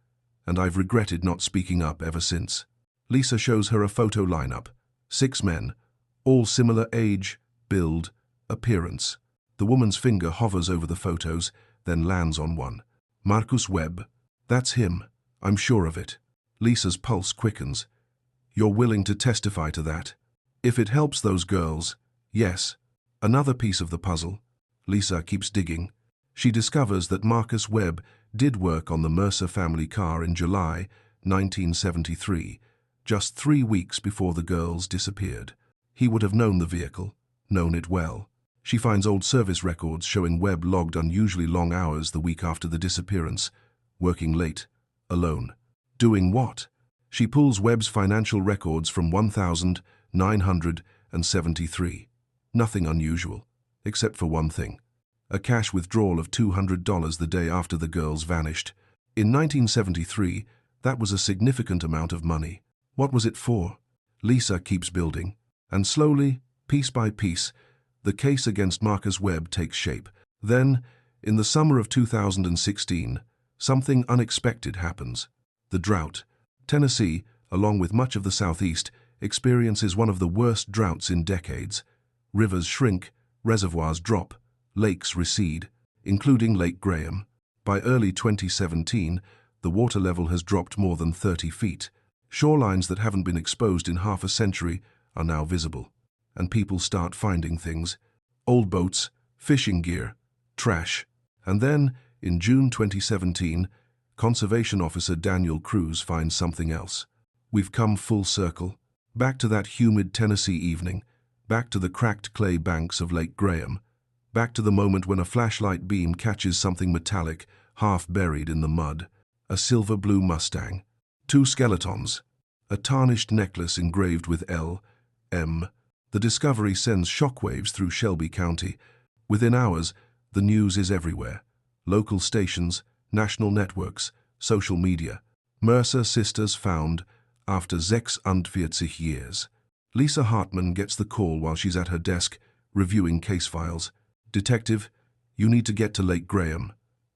And I've regretted not speaking up ever since. Lisa shows her a photo lineup. 6 men, all similar age, build, appearance. The woman's finger hovers over the photos, then lands on one. Marcus Webb. That's him. I'm sure of it. Lisa's pulse quickens. You're willing to testify to that? If it helps those girls, yes. Another piece of the puzzle. Lisa keeps digging. She discovers that Marcus Webb did work on the Mercer family car in July 1973, just 3 weeks before the girls disappeared. He would have known the vehicle, known it well. She finds old service records showing Webb logged unusually long hours the week after the disappearance, working late, alone. Doing what? She pulls Webb's financial records from 1973. Nothing unusual, except for one thing. A cash withdrawal of $200 the day after the girls vanished. In 1973, that was a significant amount of money. What was it for? Lisa keeps building, and slowly, piece by piece, the case against Marcus Webb takes shape. Then, in the summer of 2016, something unexpected happens. The drought. Tennessee, along with much of the Southeast, experiences one of the worst droughts in decades. Rivers shrink, reservoirs drop, lakes recede, including Lake Graham. By early 2017, the water level has dropped more than 30 feet. Shorelines that haven't been exposed in half a century are now visible, and people start finding things. Old boats, fishing gear, trash, And then, in June 2017, Conservation Officer Daniel Cruz finds something else. We've come full circle, back to that humid Tennessee evening, back to the cracked clay banks of Lake Graham, back to the moment when a flashlight beam catches something metallic, half buried in the mud. A silver-blue Mustang. 2 skeletons. A tarnished necklace engraved with L.M. The discovery sends shockwaves through Shelby County. Within hours, the news is everywhere. Local stations, national networks, social media. Mercer sisters found after 46 years. Lisa Hartman gets the call while she's at her desk, reviewing case files. Detective, you need to get to Lake Graham.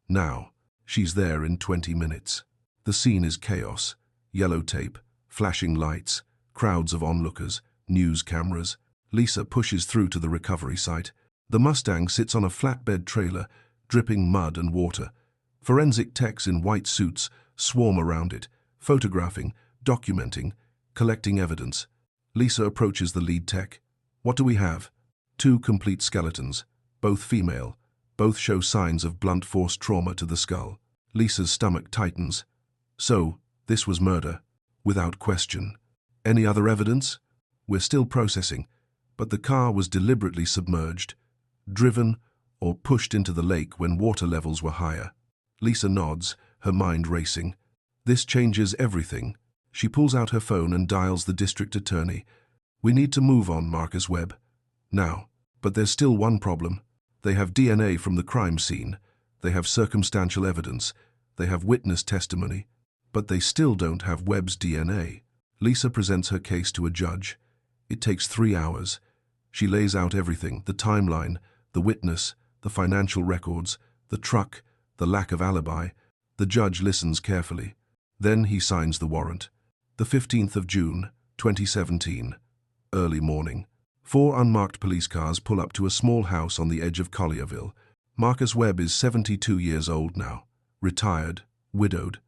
Now. She's there in 20 minutes. The scene is chaos. Yellow tape, flashing lights, crowds of onlookers, news cameras. Lisa pushes through to the recovery site. The Mustang sits on a flatbed trailer, dripping mud and water. Forensic techs in white suits swarm around it, photographing, documenting, collecting evidence. Lisa approaches the lead tech. What do we have? 2 complete skeletons, both female. Both show signs of blunt force trauma to the skull. Lisa's stomach tightens. So, this was murder, without question. Any other evidence? We're still processing, but the car was deliberately submerged, driven or pushed into the lake when water levels were higher. Lisa nods, her mind racing. This changes everything. She pulls out her phone and dials the district attorney. We need to move on, Marcus Webb. Now, but there's still one problem. They have DNA from the crime scene. They have circumstantial evidence. They have witness testimony. But they still don't have Webb's DNA. Lisa presents her case to a judge. It takes 3 hours. She lays out everything, the timeline, the witness, the financial records, the truck, the lack of alibi. The judge listens carefully. Then he signs the warrant. The 15th of June, 2017. Early morning. 4 unmarked police cars pull up to a small house on the edge of Collierville. Marcus Webb is 72 years old now, retired, widowed,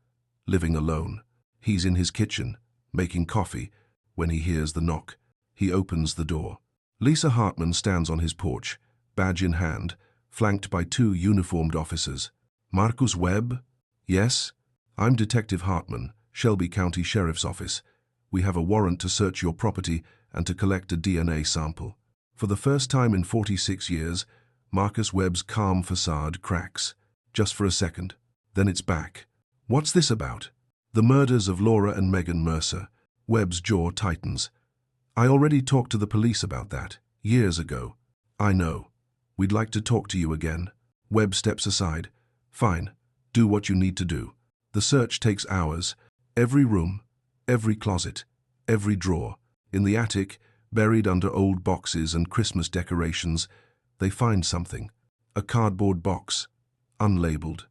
living alone. He's in his kitchen, making coffee, when he hears the knock. He opens the door. Lisa Hartman stands on his porch, badge in hand, flanked by 2 uniformed officers. Marcus Webb? Yes? I'm Detective Hartman, Shelby County Sheriff's Office. We have a warrant to search your property and to collect a DNA sample. For the first time in 46 years, Marcus Webb's calm facade cracks. Just for a second. Then it's back. What's this about? The murders of Laura and Megan Mercer. Webb's jaw tightens. I already talked to the police about that, years ago. I know. We'd like to talk to you again. Webb steps aside. Fine. Do what you need to do. The search takes hours. Every room, every closet, every drawer. In the attic, buried under old boxes and Christmas decorations, they find something. A cardboard box, unlabeled.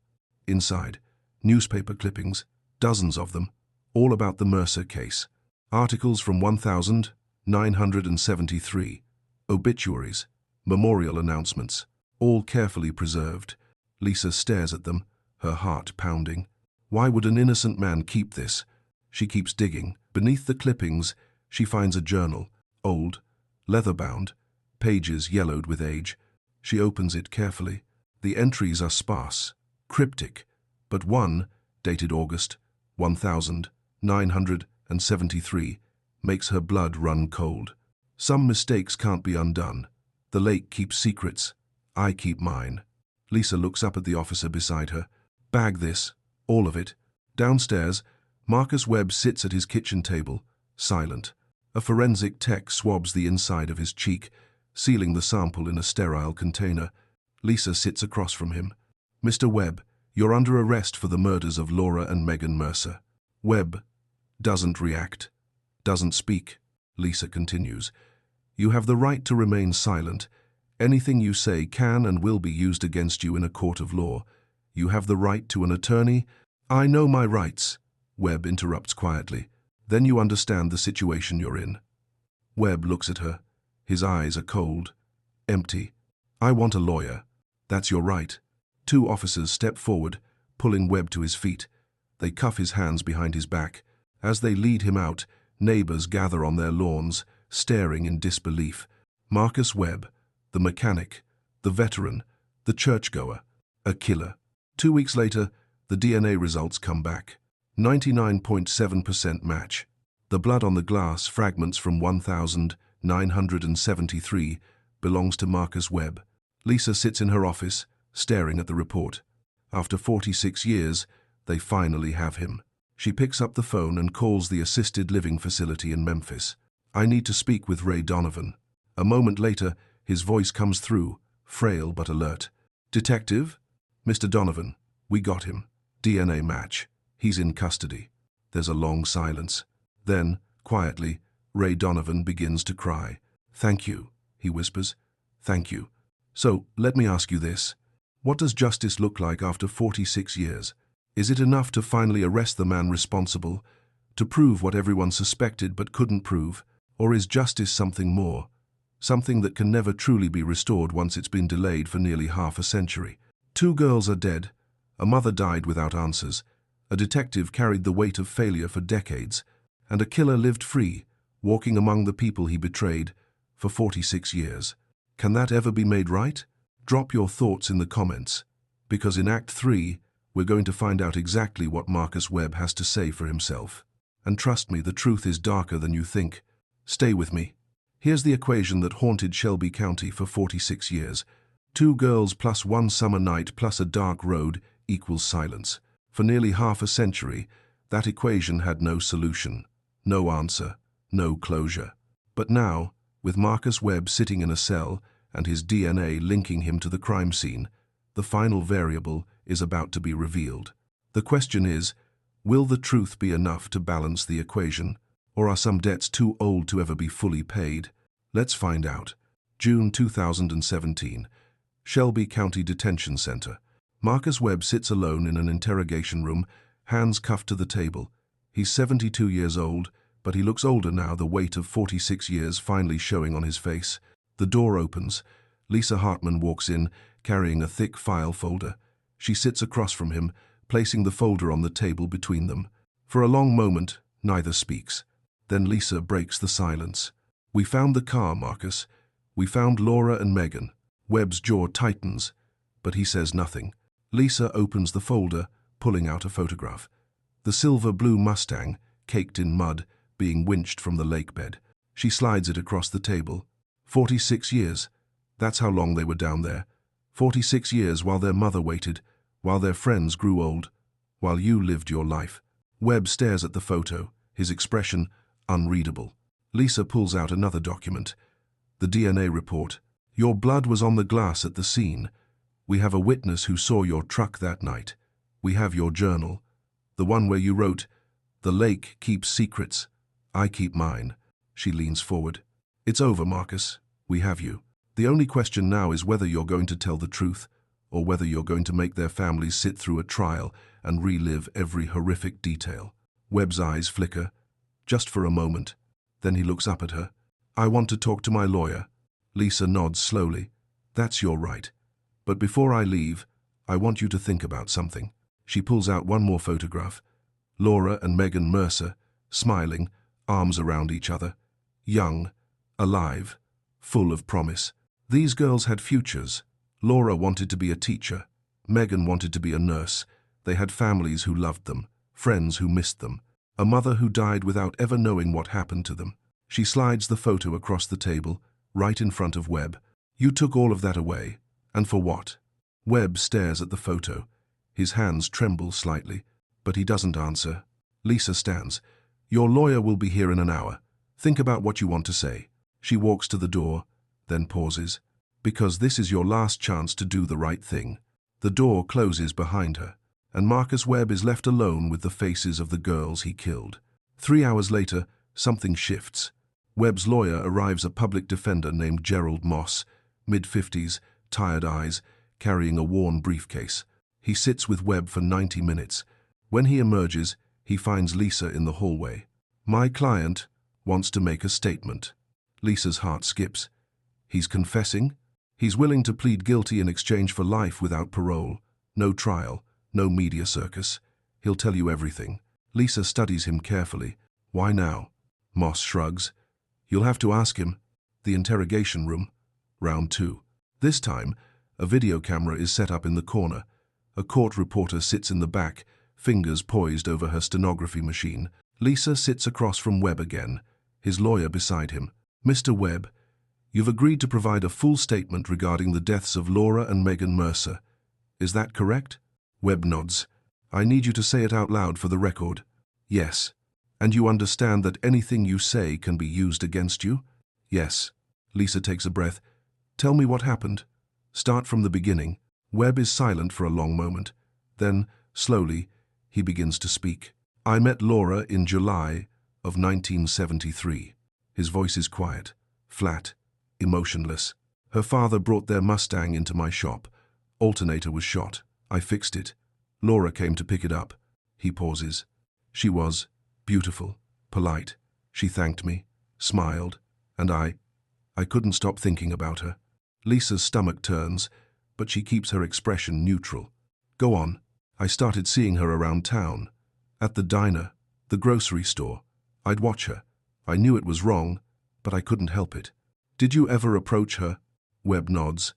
Inside, newspaper clippings, dozens of them, all about the Mercer case. Articles from 1973, obituaries, memorial announcements, all carefully preserved. Lisa stares at them, her heart pounding. Why would an innocent man keep this? She keeps digging. Beneath the clippings, she finds a journal, old, leather-bound, pages yellowed with age. She opens it carefully. The entries are sparse, cryptic, but one, dated August 1973, makes her blood run cold. Some mistakes can't be undone. The lake keeps secrets. I keep mine. Lisa looks up at the officer beside her. Bag this, all of it. Downstairs, Marcus Webb sits at his kitchen table, silent. A forensic tech swabs the inside of his cheek, sealing the sample in a sterile container. Lisa sits across from him. Mr. Webb, you're under arrest for the murders of Laura and Megan Mercer. Webb doesn't react, doesn't speak. Lisa continues. You have the right to remain silent. Anything you say can and will be used against you in a court of law. You have the right to an attorney. I know my rights, Webb interrupts quietly. Then you understand the situation you're in. Webb looks at her. His eyes are cold, empty. I want a lawyer. That's your right. 2 officers step forward, pulling Webb to his feet. They cuff his hands behind his back. As they lead him out, neighbors gather on their lawns, staring in disbelief. Marcus Webb, the mechanic, the veteran, the churchgoer. A killer. 2 weeks later, the DNA results come back. 99.7% match. The blood on the glass fragments from 1973 belongs to Marcus Webb. Lisa sits in her office, staring at the report. After 46 years, they finally have him. She picks up the phone and calls the assisted living facility in Memphis. "I need to speak with Ray Donovan." A moment later, his voice comes through, frail but alert. "Detective? Mr. Donovan, we got him. DNA match. He's in custody." There's a long silence. Then, quietly, Ray Donovan begins to cry. "Thank you," he whispers. "Thank you. So, let me ask you this. What does justice look like after 46 years? Is it enough to finally arrest the man responsible, to prove what everyone suspected but couldn't prove? Or is justice something more? Something that can never truly be restored once it's been delayed for nearly half a century? 2 girls are dead. A mother died without answers. A detective carried the weight of failure for decades. And a killer lived free, walking among the people he betrayed for 46 years. Can that ever be made right? Drop your thoughts in the comments, because in Act 3, we're going to find out exactly what Marcus Webb has to say for himself. And trust me, the truth is darker than you think. Stay with me. Here's the equation that haunted Shelby County for 46 years. 2 girls plus 1 summer night plus a dark road equals silence. For nearly half a century, that equation had no solution, no answer, no closure. But now, with Marcus Webb sitting in a cell and his DNA linking him to the crime scene, the final variable is about to be revealed. The question is, will the truth be enough to balance the equation, or are some debts too old to ever be fully paid? Let's find out. June 2017, Shelby County Detention Center. Marcus Webb sits alone in an interrogation room, hands cuffed to the table. He's 72 years old, but he looks older now, the weight of 46 years finally showing on his face. The door opens. Lisa Hartman walks in, carrying a thick file folder. She sits across from him, placing the folder on the table between them. For a long moment, neither speaks. Then Lisa breaks the silence. "We found the car, Marcus. We found Laura and Megan." Webb's jaw tightens, but he says nothing. Lisa opens the folder, pulling out a photograph. The silver-blue Mustang, caked in mud, being winched from the lakebed. She slides it across the table. 46 years. That's how long they were down there. 46 years while their mother waited, while their friends grew old, while you lived your life. Webb stares at the photo, his expression unreadable. Lisa pulls out another document. The DNA report. "Your blood was on the glass at the scene. We have a witness who saw your truck that night. We have your journal. The one where you wrote, 'The lake keeps secrets. I keep mine.'" She leans forward. "It's over, Marcus. We have you. The only question now is whether you're going to tell the truth, or whether you're going to make their families sit through a trial and relive every horrific detail." Webb's eyes flicker, just for a moment. Then he looks up at her. "I want to talk to my lawyer." Lisa nods slowly. "That's your right. But before I leave, I want you to think about something." She pulls out one more photograph. Laura and Megan Mercer, smiling, arms around each other. Young, alive, full of promise. These girls had futures. Laura wanted to be a teacher. Megan wanted to be a nurse. They had families who loved them, friends who missed them, a mother who died without ever knowing what happened to them. She slides the photo across the table, right in front of Webb. "You took all of that away. And for what?" Webb stares at the photo. His hands tremble slightly, but he doesn't answer. Lisa stands. "Your lawyer will be here in an hour. Think about what you want to say." She walks to the door, then pauses. "Because this is your last chance to do the right thing." The door closes behind her, and Marcus Webb is left alone with the faces of the girls he killed. 3 hours later, something shifts. Webb's lawyer arrives, a public defender named Gerald Moss, mid-50s, tired eyes, carrying a worn briefcase. He sits with Webb for 90 minutes. When he emerges, he finds Lisa in the hallway. "My client wants to make a statement." Lisa's heart skips. He's confessing? He's willing to plead guilty in exchange for life without parole. No trial, no media circus. He'll tell you everything. Lisa studies him carefully. "Why now?" Moss shrugs. "You'll have to ask him." The interrogation room. Round 2. This time, a video camera is set up in the corner. A court reporter sits in the back, fingers poised over her stenography machine. Lisa sits across from Webb again, his lawyer beside him. Mr. Webb, you've agreed to provide a full statement regarding the deaths of Laura and Megan Mercer. Is that correct? Webb nods. I need you to say it out loud for the record. Yes. And you understand that anything you say can be used against you? Yes. Lisa takes a breath. Tell me what happened. Start from the beginning. Webb is silent for a long moment. Then, slowly, he begins to speak. I met Laura in July of 1973. His voice is quiet, flat, emotionless. Her father brought their Mustang into my shop. Alternator was shot. I fixed it. Laura came to pick it up. He pauses. She was beautiful, polite. She thanked me, smiled, and I couldn't stop thinking about her. Lisa's stomach turns, but she keeps her expression neutral. Go on. I started seeing her around town. At the diner, the grocery store. I'd watch her. I knew it was wrong, but I couldn't help it. Did you ever approach her? Webb nods.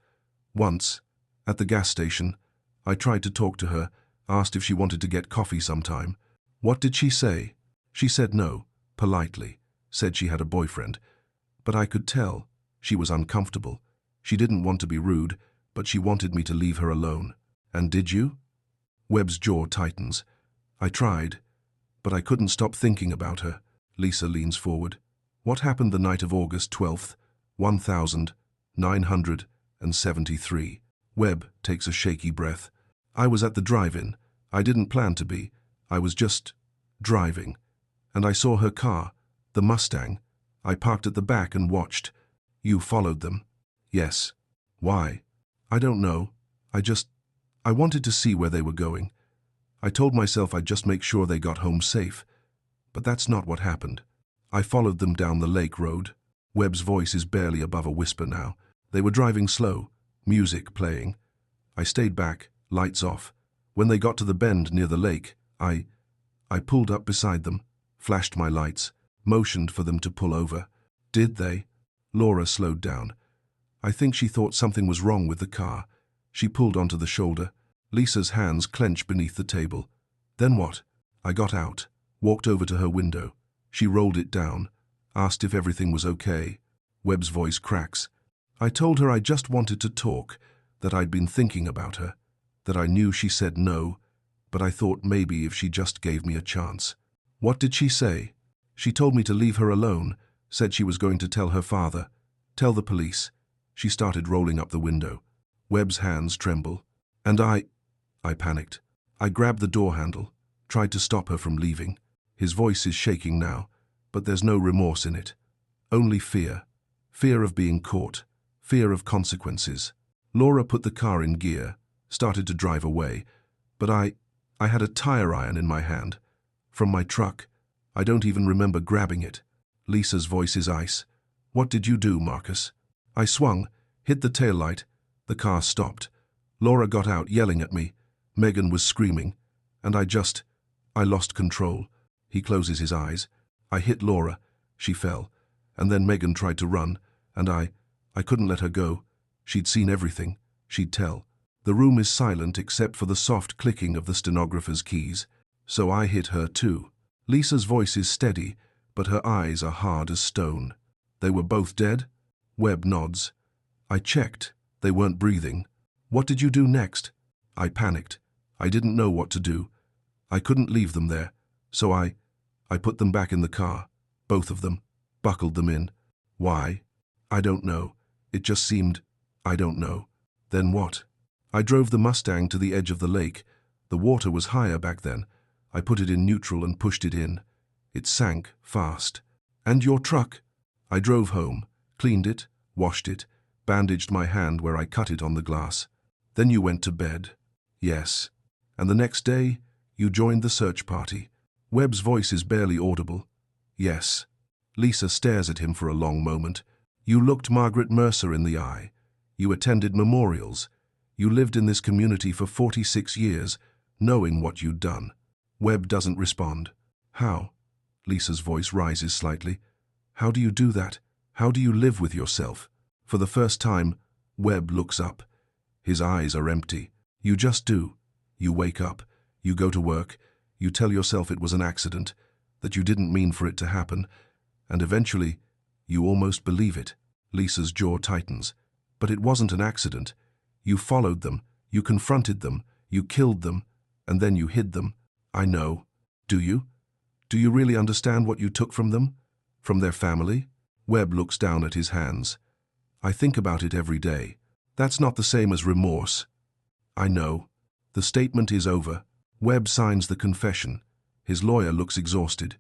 Once, at the gas station. I tried to talk to her, asked if she wanted to get coffee sometime. What did she say? She said no, politely, said she had a boyfriend. But I could tell. She was uncomfortable. She didn't want to be rude, but she wanted me to leave her alone. And did you? Webb's jaw tightens. I tried, but I couldn't stop thinking about her. Lisa leans forward. What happened the night of August 12th, 1973? Webb takes a shaky breath. I was at the drive-in. I didn't plan to be. I was just driving. And I saw her car, the Mustang. I parked at the back and watched. You followed them? Yes. Why? I don't know. I wanted to see where they were going. I told myself I'd just make sure they got home safe. But that's not what happened. I followed them down the lake road. Webb's voice is barely above a whisper now. They were driving slow, music playing. I stayed back, lights off. When they got to the bend near the lake, I pulled up beside them, flashed my lights, motioned for them to pull over. Did they? Laura slowed down. I think she thought something was wrong with the car. She pulled onto the shoulder. Lisa's hands clenched beneath the table. Then what? I got out, walked over to her window. She rolled it down, asked if everything was okay. Webb's voice cracks. I told her I just wanted to talk, that I'd been thinking about her, that I knew she said no, but I thought maybe if she just gave me a chance. What did she say? She told me to leave her alone, said she was going to tell her father. Tell the police. She started rolling up the window. Webb's hands tremble. And I panicked. I grabbed the door handle, tried to stop her from leaving. His voice is shaking now, but there's no remorse in it. Only fear. Fear of being caught. Fear of consequences. Laura put the car in gear, started to drive away, but I had a tire iron in my hand. From my truck. I don't even remember grabbing it. Lisa's voice is ice. What did you do, Marcus? I swung, hit the taillight. The car stopped. Laura got out, yelling at me. Megan was screaming. And I lost control. He closes his eyes. I hit Laura. She fell. And then Megan tried to run, and I couldn't let her go. She'd seen everything. She'd tell. The room is silent except for the soft clicking of the stenographer's keys. So I hit her too. Lisa's voice is steady, but her eyes are hard as stone. They were both dead? Webb nods. I checked. They weren't breathing. What did you do next? I panicked. I didn't know what to do. I couldn't leave them there, so I put them back in the car, both of them, buckled them in. Why? I don't know. It just seemed, I don't know. Then what? I drove the Mustang to the edge of the lake. The water was higher back then. I put it in neutral and pushed it in. It sank fast. And your truck? I drove home, cleaned it, washed it, bandaged my hand where I cut it on the glass. Then you went to bed. Yes. And the next day, you joined the search party. Webb's voice is barely audible. Yes. Lisa stares at him for a long moment. You looked Margaret Mercer in the eye. You attended memorials. You lived in this community for 46 years, knowing what you'd done. Webb doesn't respond. How? Lisa's voice rises slightly. How do you do that? How do you live with yourself? For the first time, Webb looks up. His eyes are empty. You just do. You wake up, you go to work, you tell yourself it was an accident, that you didn't mean for it to happen, and eventually, you almost believe it. Lisa's jaw tightens. But it wasn't an accident. You followed them, you confronted them, you killed them, and then you hid them. I know. Do you? Do you really understand what you took from them? From their family? Webb looks down at his hands. I think about it every day. That's not the same as remorse. I know. The statement is over. Webb signs the confession. His lawyer looks exhausted.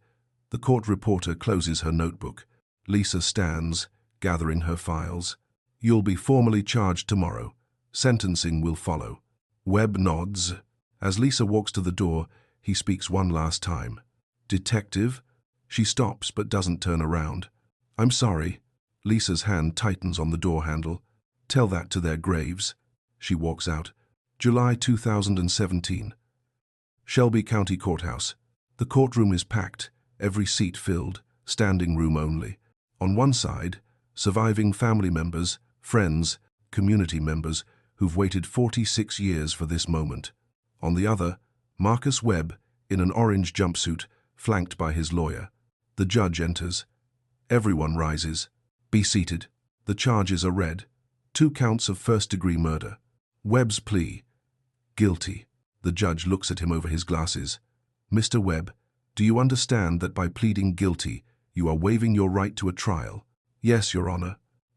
The court reporter closes her notebook. Lisa stands, gathering her files. You'll be formally charged tomorrow. Sentencing will follow. Webb nods. As Lisa walks to the door, he speaks one last time. Detective? She stops but doesn't turn around. I'm sorry. Lisa's hand tightens on the door handle. Tell that to their graves. She walks out. July 2017. Shelby County Courthouse. The courtroom is packed, every seat filled, standing room only. On one side, surviving family members, friends, community members who've waited 46 years for this moment. On the other, Marcus Webb, in an orange jumpsuit, flanked by his lawyer. The judge enters. Everyone rises. Be seated. The charges are read. 2 counts of first-degree murder. Webb's plea. Guilty. The judge looks at him over his glasses. Mr. Webb, do you understand that by pleading guilty, you are waiving your right to a trial? Yes, Your Honor.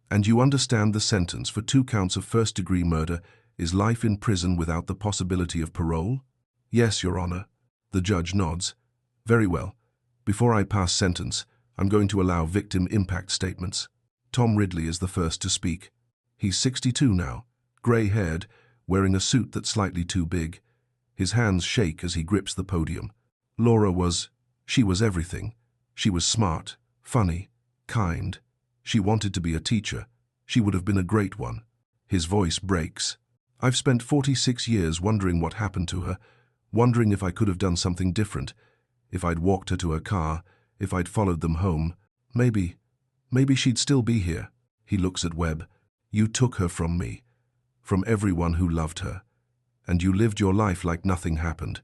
And you understand the sentence for 2 counts of first-degree murder is life in prison without the possibility of parole? Yes, Your Honor. The judge nods. Very well. Before I pass sentence, I'm going to allow victim impact statements. Tom Ridley is the first to speak. He's 62 now, gray-haired, wearing a suit that's slightly too big. His hands shake as he grips the podium. She was everything. She was smart, funny, kind. She wanted to be a teacher. She would have been a great one. His voice breaks. I've spent 46 years wondering what happened to her, wondering if I could have done something different, if I'd walked her to her car, if I'd followed them home. Maybe she'd still be here. He looks at Webb. You took her from me, from everyone who loved her, and you lived your life like nothing happened.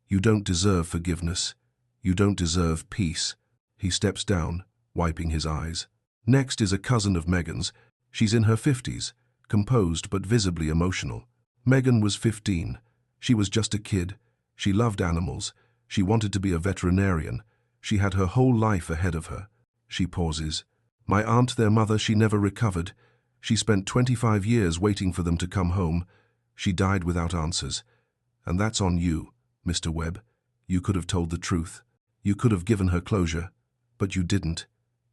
You don't deserve forgiveness. You don't deserve peace. He steps down, wiping his eyes. Next is a cousin of Megan's. She's in her 50s, composed but visibly emotional. Megan was 15. She was just a kid. She loved animals. She wanted to be a veterinarian. She had her whole life ahead of her. She pauses. My aunt, their mother, she never recovered. She spent 25 years waiting for them to come home. She died without answers. And that's on you, Mr. Webb. You could have told the truth. You could have given her closure. But you didn't.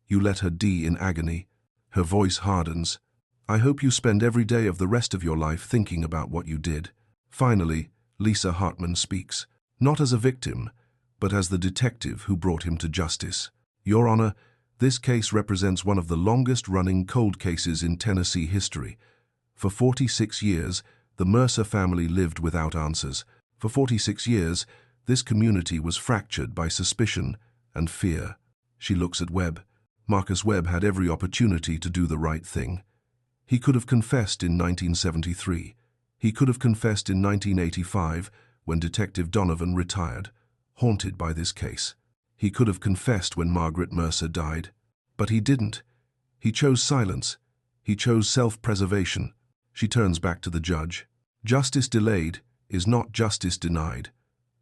You let her die in agony. Her voice hardens. I hope you spend every day of the rest of your life thinking about what you did. Finally, Lisa Hartman speaks, not as a victim, but as the detective who brought him to justice. Your Honor, this case represents one of the longest-running cold cases in Tennessee history. For 46 years, the Mercer family lived without answers. For 46 years, this community was fractured by suspicion and fear. She looks at Webb. Marcus Webb had every opportunity to do the right thing. He could have confessed in 1973. He could have confessed in 1985 when Detective Donovan retired, haunted by this case. He could have confessed when Margaret Mercer died. But he didn't. He chose silence. He chose self-preservation. She turns back to the judge. Justice delayed is not justice denied.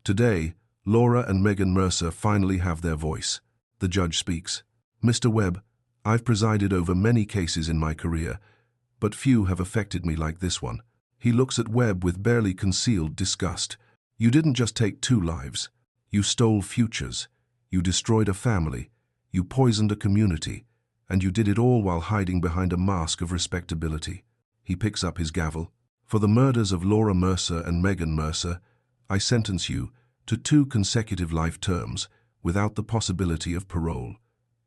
Today, Laura and Megan Mercer finally have their voice. The judge speaks. Mr. Webb, I've presided over many cases in my career, but few have affected me like this one. He looks at Webb with barely concealed disgust. You didn't just take 2 lives. You stole futures. You destroyed a family. You poisoned a community. And you did it all while hiding behind a mask of respectability. He picks up his gavel. For the murders of Laura Mercer and Megan Mercer, I sentence you to 2 consecutive life terms without the possibility of parole.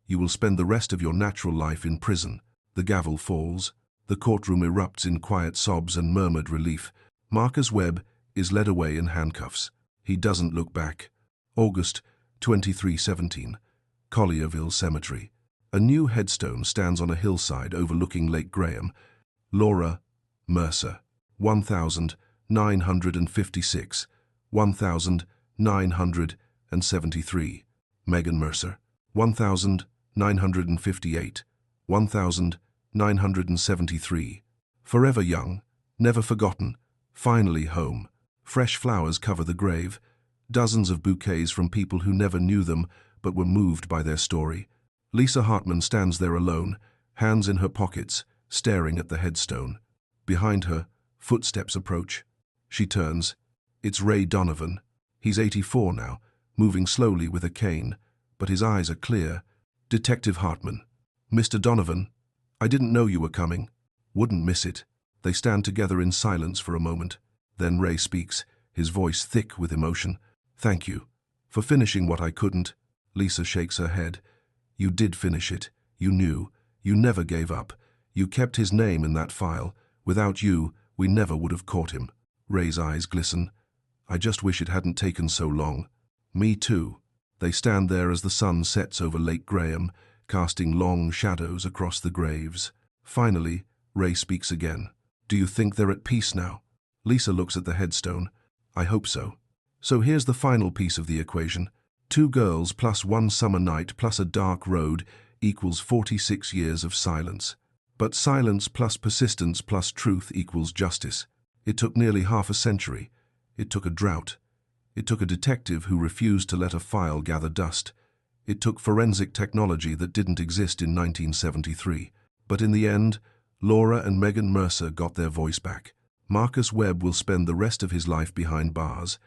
You will spend the rest of your natural life in prison. The gavel falls. The courtroom erupts in quiet sobs and murmured relief. Marcus Webb is led away in handcuffs. He doesn't look back. August 2317, Collierville Cemetery. A new headstone stands on a hillside overlooking Lake Graham. Laura Mercer, 1000 1,956, 1,973. Megan Mercer, 1,958, 1,973. Forever young, never forgotten, finally home. Fresh flowers cover the grave, dozens of bouquets from people who never knew them but were moved by their story. Lisa Hartman stands there alone, hands in her pockets, staring at the headstone. Behind her, footsteps approach. She turns. It's Ray Donovan. He's 84 now, moving slowly with a cane, but his eyes are clear. Detective Hartman. Mr. Donovan, I didn't know you were coming. Wouldn't miss it. They stand together in silence for a moment. Then Ray speaks, his voice thick with emotion. Thank you for finishing what I couldn't. Lisa shakes her head. You did finish it. You knew. You never gave up. You kept his name in that file. Without you, we never would have caught him. Ray's eyes glisten. I just wish it hadn't taken so long. Me too. They stand there as the sun sets over Lake Graham, casting long shadows across the graves. Finally, Ray speaks again. Do you think they're at peace now? Lisa looks at the headstone. I hope so. So here's the final piece of the equation. 2 girls plus 1 summer night plus a dark road equals 46 years of silence. But silence plus persistence plus truth equals justice. It took nearly half a century. It took a drought. It took a detective who refused to let a file gather dust. It took forensic technology that didn't exist in 1973. But in the end, Laura and Megan Mercer got their voice back. Marcus Webb will spend the rest of his life behind bars,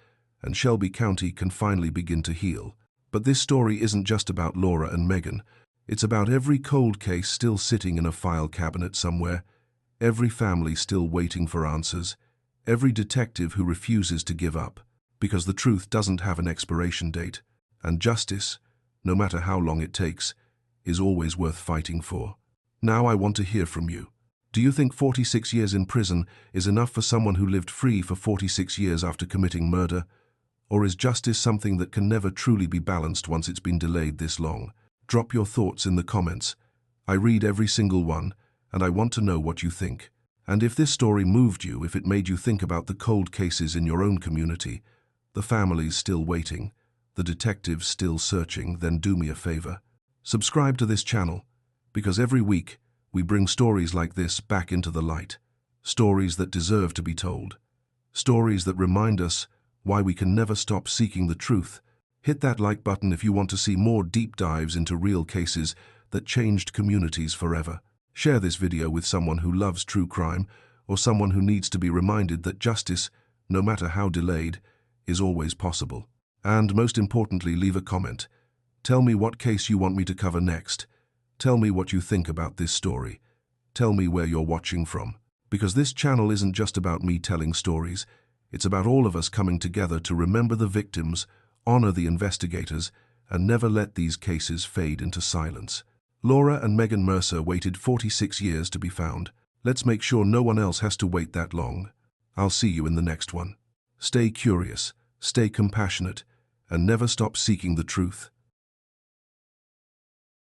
and Shelby County can finally begin to heal. But this story isn't just about Laura and Megan. It's about every cold case still sitting in a file cabinet somewhere, every family still waiting for answers, every detective who refuses to give up, because the truth doesn't have an expiration date, and justice, no matter how long it takes, is always worth fighting for. Now I want to hear from you. Do you think 46 years in prison is enough for someone who lived free for 46 years after committing murder? Or is justice something that can never truly be balanced once it's been delayed this long? Drop your thoughts in the comments. I read every single one, and I want to know what you think. And if this story moved you, if it made you think about the cold cases in your own community, the families still waiting, the detectives still searching, then do me a favor. Subscribe to this channel, because every week we bring stories like this back into the light. Stories that deserve to be told. Stories that remind us why we can never stop seeking the truth. Hit that like button if you want to see more deep dives into real cases that changed communities forever. Share this video with someone who loves true crime or someone who needs to be reminded that justice, no matter how delayed, is always possible. And most importantly, leave a comment. Tell me what case you want me to cover next. Tell me what you think about this story. Tell me where you're watching from. Because this channel isn't just about me telling stories. It's about all of us coming together to remember the victims, honor the investigators, and never let these cases fade into silence. Laura and Megan Mercer waited 46 years to be found. Let's make sure no one else has to wait that long. I'll see you in the next one. Stay curious, stay compassionate, and never stop seeking the truth.